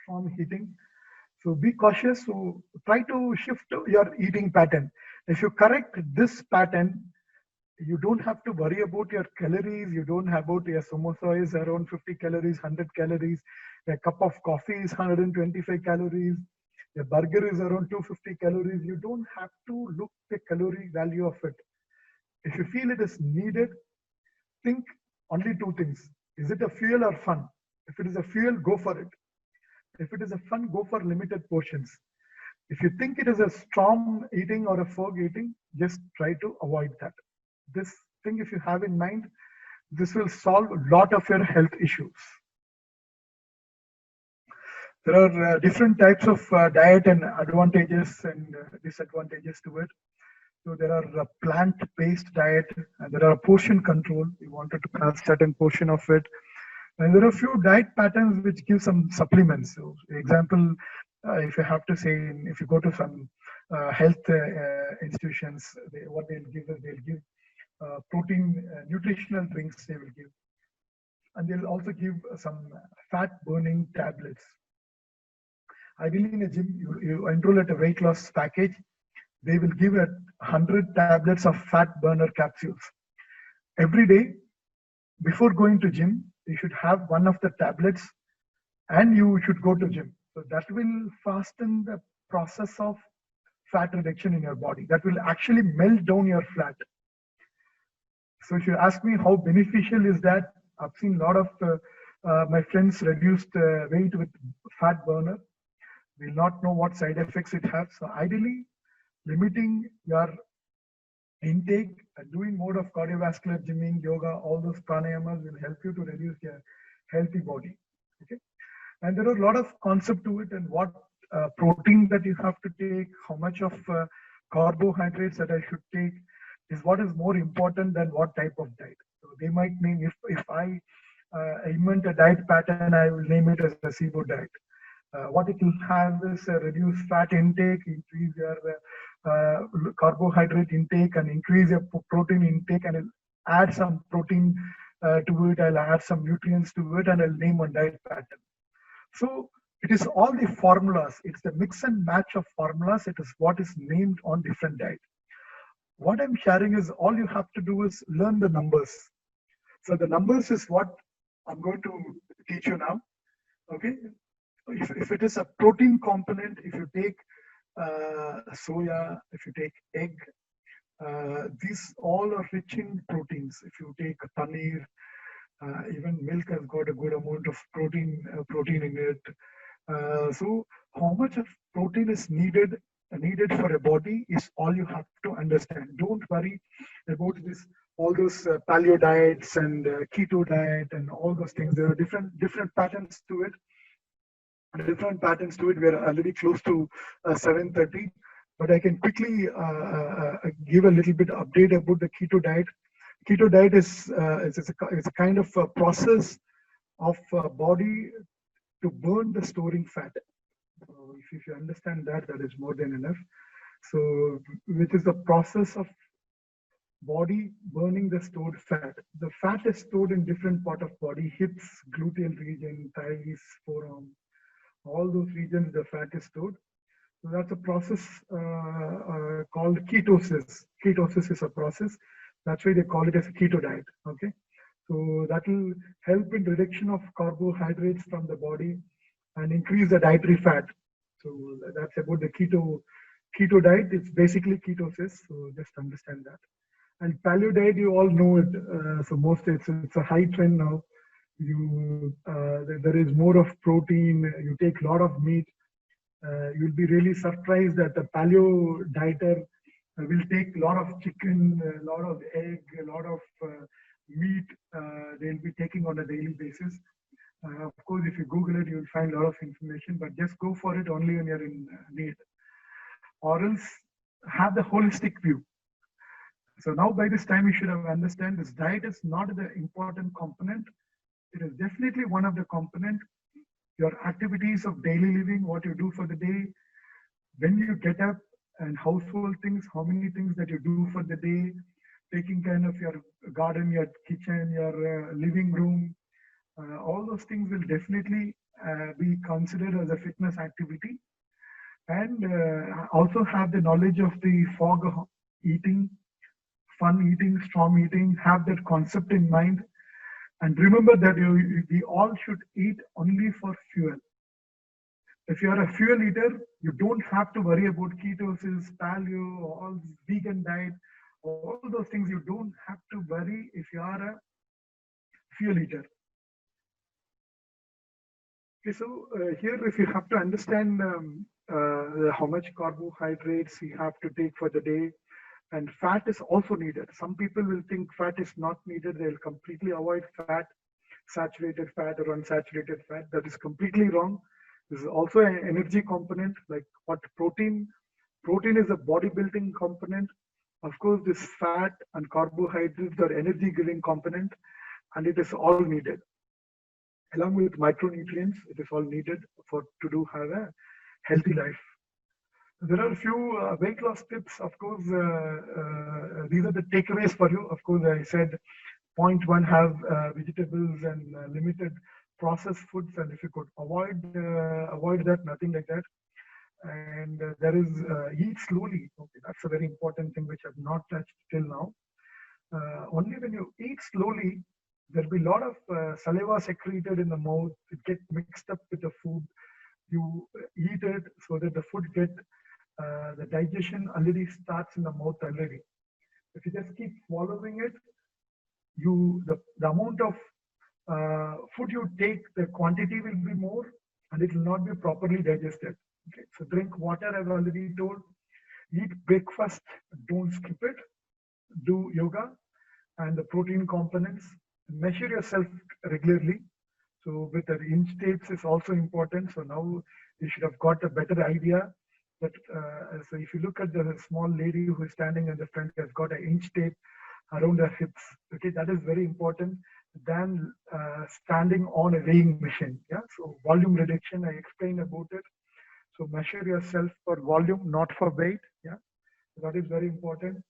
strong eating. So be cautious. So try to shift your eating pattern. If you correct this pattern, you don't have to worry about your calories. You don't have about your samosa is around 50 calories, 100 calories. A cup of coffee is 125 calories. A burger is around 250 calories. You don't have to look the calorie value of it. If you feel it is needed, think only 2 things. Is it a fuel or fun? If it is a fuel, go for it. If it is a fun, go for limited portions. If you think it is a strong eating or a fog eating, just try to avoid that. This thing, if you have in mind, this will solve a lot of your health issues. There are different types of diet and advantages and disadvantages to it. So there are plant-based diet, and there are portion control. You wanted to have certain portion of it. And there are a few diet patterns which give some supplements. So, example, if you have to say, if you go to some health institutions, what they'll give is they'll give protein, nutritional drinks they will give. And they'll also give some fat burning tablets. Ideally in a gym, you enroll at a weight loss package, they will give 100 tablets of fat burner capsules. Every day, before going to gym, you should have one of the tablets and you should go to gym. So that will fasten the process of fat reduction in your body. That will actually melt down your fat. So if you ask me how beneficial is that, I've seen a lot of my friends reduced weight with fat burner. Will not know what side effects it has. So ideally, limiting your intake, doing more of cardiovascular gymming, yoga, all those pranayamas will help you to reduce your healthy body. Okay, and there are a lot of concept to it, and what protein that you have to take, how much of carbohydrates that I should take, is what is more important than what type of diet. So they might name, if I invent a diet pattern, I will name it as a SIBO diet. What it will have is a reduced fat intake, increase your carbohydrate intake, and increase your protein intake, and I'll add some protein to it. I'll add some nutrients to it, and I'll name one diet pattern. So it is all the formulas. It's the mix and match of formulas. It is what is named on different diet. What I'm sharing is all you have to do is learn the numbers. So the numbers is what I'm going to teach you now. Okay. If it is a protein component, if you take soya, if you take egg, these all are rich in proteins. If you take paneer, even milk has got a good amount of protein in it. So how much of protein is needed for a body is all you have to understand. Don't worry about this, all those paleo diets and keto diet and all those things. There are different patterns to it. We are already close to 7:30, but I can quickly give a little bit update about the keto diet. Keto diet is a kind of a process of body to burn the storing fat. So if you understand that, that is more than enough. So which is the process of body burning the stored fat. The fat is stored in different part of body, hips, gluteal region, thighs, forearm, all those regions the fat is stored. So that's a process called ketosis. Ketosis is a process. That's why they call it as a keto diet. Okay. So that will help in reduction of carbohydrates from the body and increase the dietary fat. So that's about the keto diet. It's basically ketosis. So just understand that. And paleo diet, you all know it. So most it's a high trend now. There is more of protein. You take a lot of meat. You'll be really surprised that the paleo dieter will take a lot of chicken, a lot of egg, a lot of meat. They'll be taking on a daily basis. Of course, if you Google it, you'll find a lot of information, but just go for it only when you're in need. Or else have the holistic view. So now by this time, you should have understand this diet is not the important component. It is definitely one of the component. Your activities of daily living, what you do for the day, when you get up, and household things, how many things that you do for the day, taking care of your garden, your kitchen, your living room, all those things will definitely be considered as a fitness activity. And also have the knowledge of the fog eating, fun eating, storm eating, have that concept in mind. And remember that we all should eat only for fuel. If you are a fuel eater, you don't have to worry about ketosis, paleo, all vegan diet, all those things. You don't have to worry if you are a fuel eater. Okay, so here, if you have to understand how much carbohydrates you have to take for the day, and fat is also needed. Some people will think fat is not needed. They'll completely avoid fat, saturated fat or unsaturated fat. That is completely wrong. This is also an energy component, like what protein. Protein is a bodybuilding component. Of course, this fat and carbohydrates are energy giving component, and it is all needed. Along with micronutrients, it is all needed to have a healthy life. There are a few weight loss tips. Of course, these are the takeaways for you. Of course, I said point one, have vegetables and limited processed foods, and if you could avoid that, nothing like that. And there is eat slowly. Okay, that's a very important thing which I've not touched till now. Only when you eat slowly, there'll be a lot of saliva secreted in the mouth. It gets mixed up with the food. You eat it so that the food the digestion already starts in the mouth already. If you just keep swallowing it, the amount of food you take, the quantity will be more, and it will not be properly digested. Okay, so drink water, I've already told. Eat breakfast, don't skip it. Do yoga and the protein components. Measure yourself regularly. So with the inch tapes is also important. So now you should have got a better idea. That so if you look at the small lady who is standing in the front, has got an inch tape around her hips. Okay, that is very important than standing on a weighing machine. Yeah, so volume reduction, I explained about it. So measure yourself for volume, not for weight. Yeah, that is very important.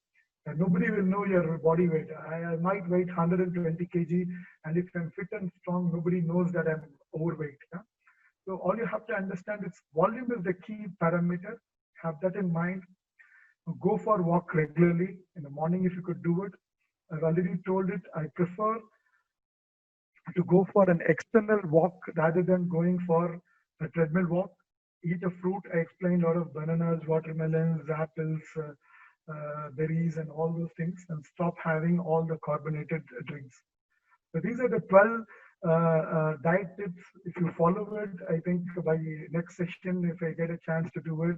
And nobody will know your body weight. I might weigh 120 kg, and if I'm fit and strong, nobody knows that I'm overweight. Yeah? So all you have to understand is volume is the key parameter. Have that in mind. Go for a walk regularly in the morning if you could do it. I've already told it. I prefer to go for an external walk rather than going for a treadmill walk. Eat a fruit. I explained a lot of bananas, watermelons, apples, berries, and all those things, and stop having all the carbonated drinks. So these are the 12 diet tips. If you follow it, I think by next session, if I get a chance to do it,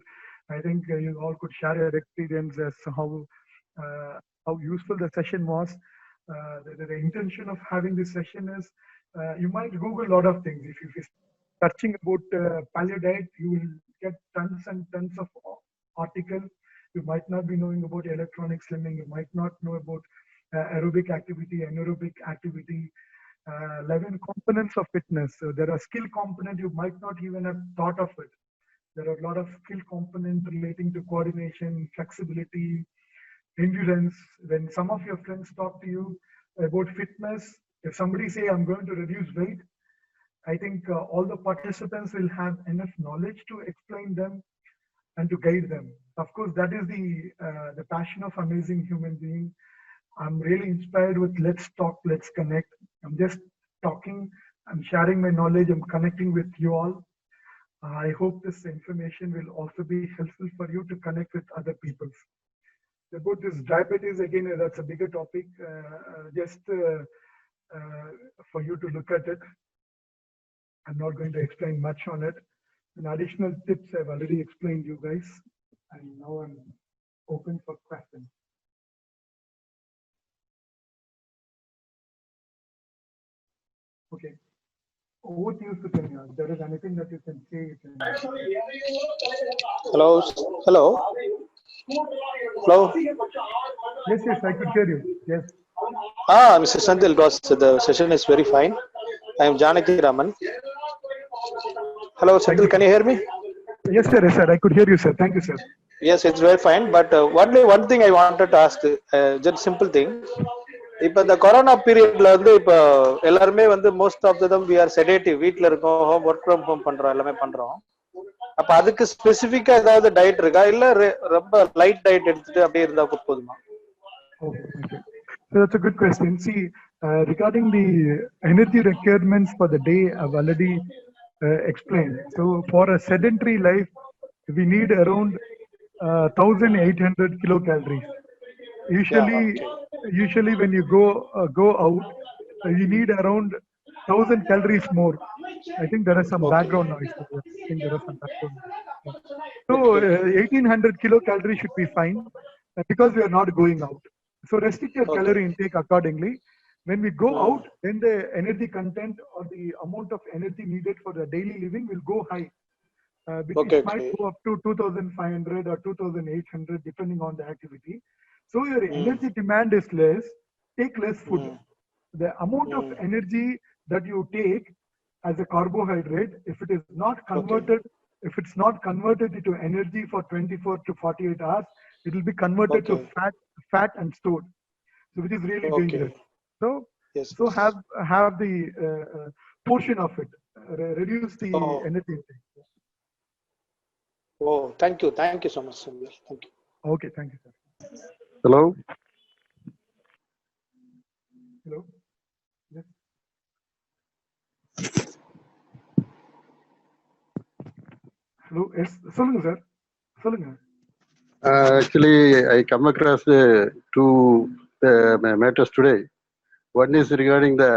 I think you all could share your experience as to how useful the session was. The intention of having this session is you might Google a lot of things. If you're searching about paleo diet, you will get tons and tons of articles. You might not be knowing about electronic slimming. You might not know about aerobic activity, anaerobic activity, 11 components of fitness. So there are skill components you might not even have thought of it. There are a lot of skill components relating to coordination, flexibility, endurance. When some of your friends talk to you about fitness, if somebody say, I'm going to reduce weight, I think all the participants will have enough knowledge to explain them and to guide them. Of course, that is the passion of Amazing Human Being. I'm really inspired with Let's Talk, Let's Connect. I'm just talking, I'm sharing my knowledge, I'm connecting with you all. I hope this information will also be helpful for you to connect with other people. About this diabetes, again, that's a bigger topic. Just for you to look at it. I'm not going to explain much on it. And additional tips I've already explained you guys. And now I'm open for questions. Okay. Over to you, Sukanya. If there is anything that you can say, you can. Hello. Hello. Hello. Yes, yes, I could hear you. Yes. Mr. Senthil, the session is very fine. I am Janaki Raman. Hello, Senthil, can you hear me? Yes, sir. Yes, sir. I could hear you, sir. Thank you, sir. Yes, it's very fine. But only one thing I wanted to ask, just simple thing. இப்போ இந்த corona பீரியட்ல வந்து இப்போ எல்லாருமே வந்து most of them we are sedative, வீட்ல இருக்கோம், home work from home பண்றோம், எல்லாமே பண்றோம். அப்ப அதுக்கு ஸ்பெசிஃபிக்கா ஏதாவது டயட் இருக்கா, இல்ல ரொம்ப லைட் டயட் எடுத்துட்டு அப்படியே இருந்தா போதுமா? Okay, okay. So that's a good question. See, regarding the energy requirements for the day, I've already explained. So for a sedentary life, we need around 1,800 kilocalories. Usually when you go out, you need around 1,000 calories more. I think there is some background noise. I think there is some background noise. So 1,800 kilocalories should be fine because we are not going out. So restrict your calorie intake accordingly. When we go out, then the energy content or the amount of energy needed for the daily living will go high. Which might go up to 2,500 or 2,800 depending on the activity. So your energy demand is less, take less food. The amount of energy that you take as a carbohydrate, if it is not converted, if it's not converted into energy for 24 to 48 hours, it will be converted to fat and stored. So which is really dangerous. So, have the portion of it, reduce the energy intake. Oh, thank you so much, Sanjay. Thank you. Okay, thank you, sir. Hello. Hello. Yes. Hello. Yes. Solunga, sir. Solunga. Actually, I come across two matters today. One is regarding the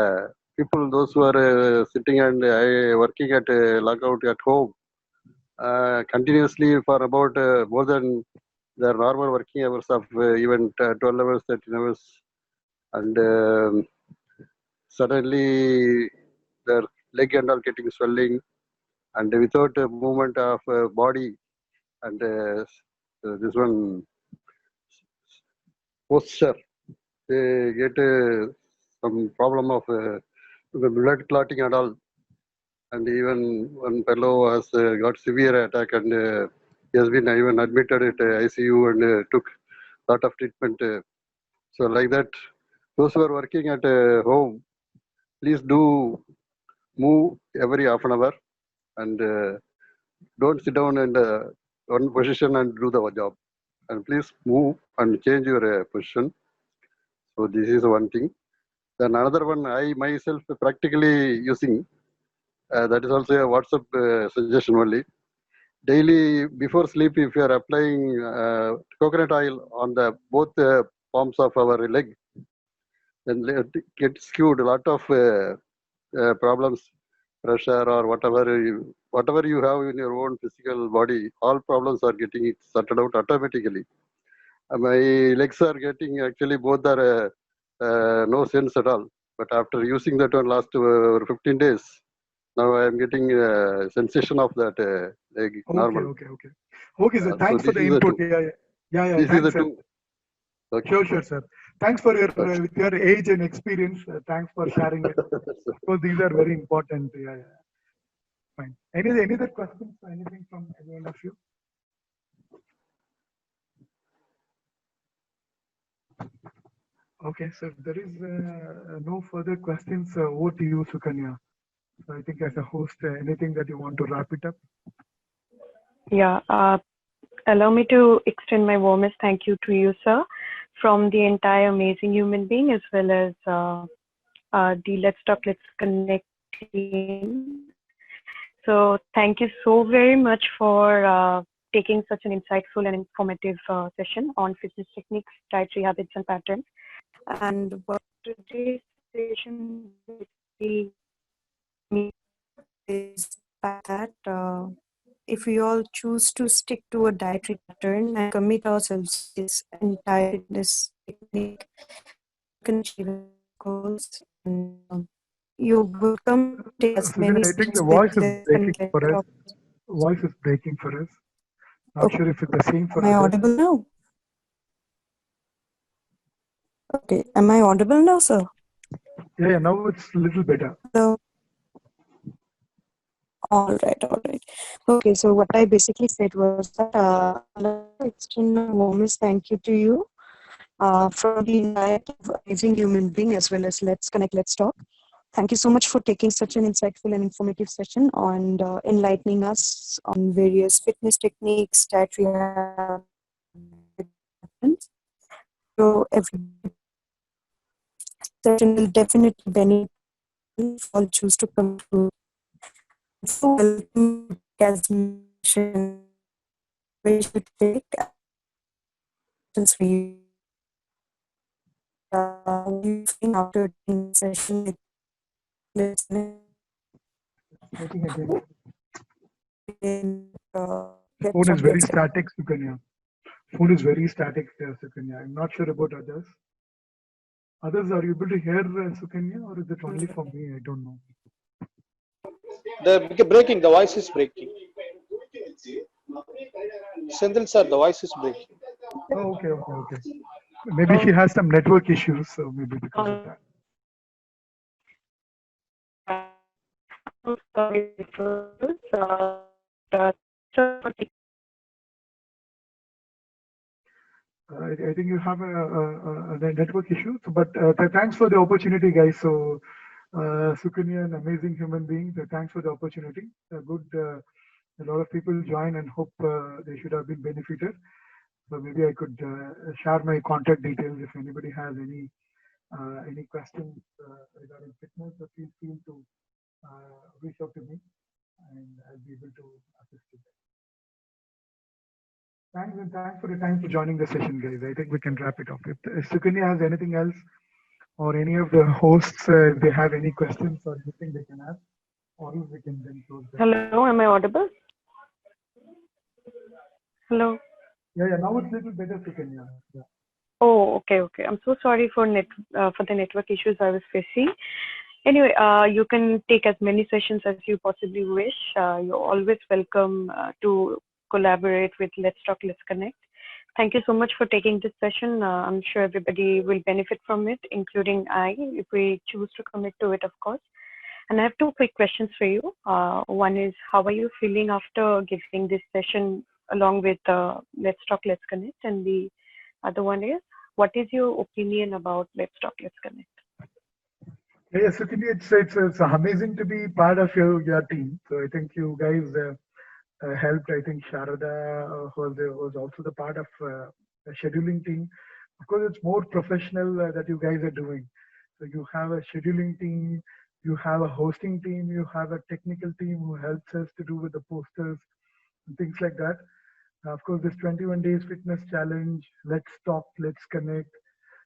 people, those who are sitting and working at lockout at home continuously for about more than their normal working hours of even 12 hours, 13 hours, and suddenly their leg and all getting swelling, and without a movement of body, and this one posture, they get some problem of blood clotting and all. And even one fellow has got severe attack, and he has been even admitted at ICU and took a lot of treatment. So like that, those who are working at home, please do move every half an hour, and don't sit down in one position and do the job. And please move and change your position. So this is one thing. Then another one, I myself practically using, that is also a WhatsApp suggestion only. Daily before sleep, if you are applying coconut oil on the both palms of our leg, then it gets cured a lot of problems, pressure or whatever you have in your own physical body, all problems are getting it sorted out automatically. My legs are getting, actually both are no sense at all. But after using that one last 15 days, now I am getting sensation of that leg normal. Okay, sir. Thanks for the input. Yeah. Thanks, sir. Sure, sir. Thanks for with your age and experience. Thanks for sharing it. Of course, these are very important. Yeah. Fine. Any other questions? Anything from any one of you? Okay, so if there is no further questions, over to you, Sukanya. So I think as a host, anything that you want to wrap it up? Yeah, allow me to extend my warmest thank you to you, sir, from the entire Amazing Human Being as well as the Let's Talk, Let's Connect team. So thank you so very much for taking such an insightful and informative session on fitness techniques, dietary habits, and patterns. And what today's session basically means is that if we all choose to stick to a dietary pattern and commit ourselves to this entire fitness technique, we can achieve goals. And you will come to as Sukanya, many I think sessions the with voice is this breaking and get for us. up. Voice is breaking for us. Not Okay. sure if it's the same for Am I others. audible now? Okay. Am I audible now, sir? Yeah, now it's a little better. Hello. All right, all right. Okay, so what I basically said was that I'd like to extend my warmest thank you to you from the entire Amazing Human Being as well as Let's Connect, Let's Talk. Thank you so much for taking such an insightful and informative session on enlightening us on various fitness techniques, dietary habits. So every session will definitely benefit if all choose to come to. So welcome as mission we should take actions for you. After the session, listening. Breaking again. Get Phone is some very good stuff. static, Sukanya. Phone is very static, Sukanya. I'm not sure about others. Others, are you able to hear Sukanya, or is it only for me? I don't know. The breaking, the voice is breaking. Senthil sir, the voice is breaking. Oh, okay. Maybe she has some network issues, so maybe because of that. I think you have a network issue, but thanks for the opportunity, guys. So, Sukanya, an amazing human being. Thanks for the opportunity. A lot of people join and hope they should have been benefited. So maybe I could share my contact details if anybody has any questions regarding fitness. So feel free to reach out to me, and I'll be able to assist you. Thanks, and thanks for the time for joining the session, guys. I think we can wrap it up. If Sukanya has anything else, or any of the hosts, if they have any questions or anything they can ask, or else we can then close. Hello, am I audible? Hello. Yeah. Now it's a little better, Sukanya. Yeah. Oh, okay. I'm so sorry for the network issues I was facing. Anyway, you can take as many sessions as you possibly wish. You're always welcome to collaborate with Let's Talk, Let's Connect. Thank you so much for taking this session. I'm sure everybody will benefit from it, including I, if we choose to commit to it, of course. And I have two quick questions for you. One is, how are you feeling after giving this session along with Let's Talk, Let's Connect? And the other one is, what is your opinion about Let's Talk, Let's Connect? Yes, Sukanya, it's amazing to be part of your team. So I think you guys helped. I think Sharada was also the part of the scheduling team. Of course, it's more professional that you guys are doing. So you have a scheduling team, you have a hosting team, you have a technical team who helps us to do with the posters and things like that. Of course, this 21 days fitness challenge, Let's Talk, Let's Connect,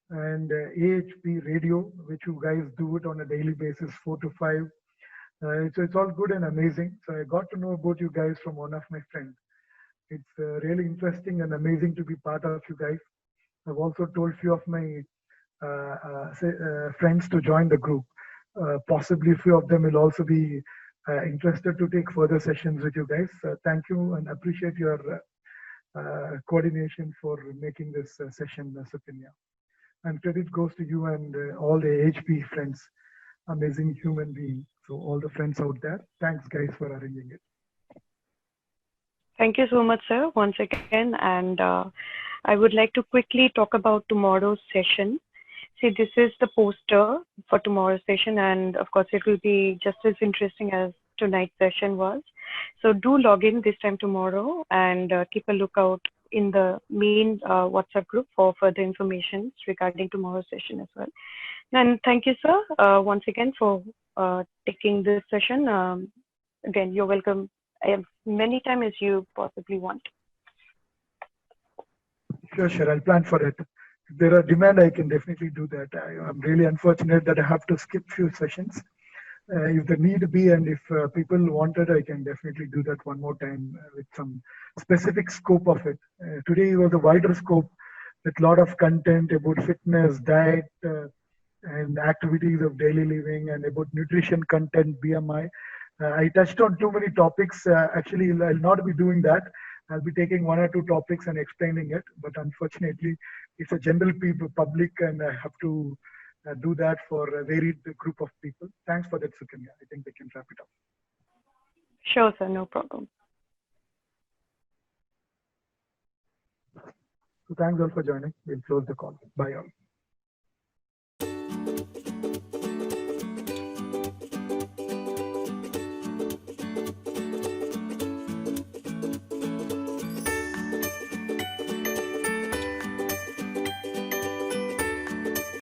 and AHP radio, which you guys do it on a daily basis, 4 to 5. So it's all good and amazing. So I got to know about you guys from one of my friends. It's really interesting and amazing to be part of you guys. I've also told few of my friends to join the group. Possibly a few of them will also be interested to take further sessions with you guys. Thank you and appreciate your coordination for making this session, Sukanya. And credit goes to you and all the HP friends, amazing human being. So all the friends out there, thanks guys for arranging it. Thank you so much, sir, once again. And I would like to quickly talk about tomorrow's session. See, this is the poster for tomorrow's session, and of course, it will be just as interesting as tonight's session was. So do log in this time tomorrow and keep a lookout in the main WhatsApp group for further information regarding tomorrow's session as well. And thank you, sir, once again for taking this session. Again, you're welcome as many times as you possibly want. Sure. I'll plan for it. If there are demand, I can definitely do that. I'm really unfortunate that I have to skip few sessions. If the need be and if people wanted, I can definitely do that one more time with some specific scope of it. Today was a wider scope with a lot of content about fitness, diet, and activities of daily living, and about nutrition content, BMI. I touched on too many topics. Actually, I'll not be doing that. I'll be taking one or two topics and explaining it. But unfortunately, it's a general public, and I have to do that for a varied group of people. Thanks for that, Sukanya. I think we can wrap it up. Sure, sir. No problem. So thanks all for joining. We'll close the call. Bye all.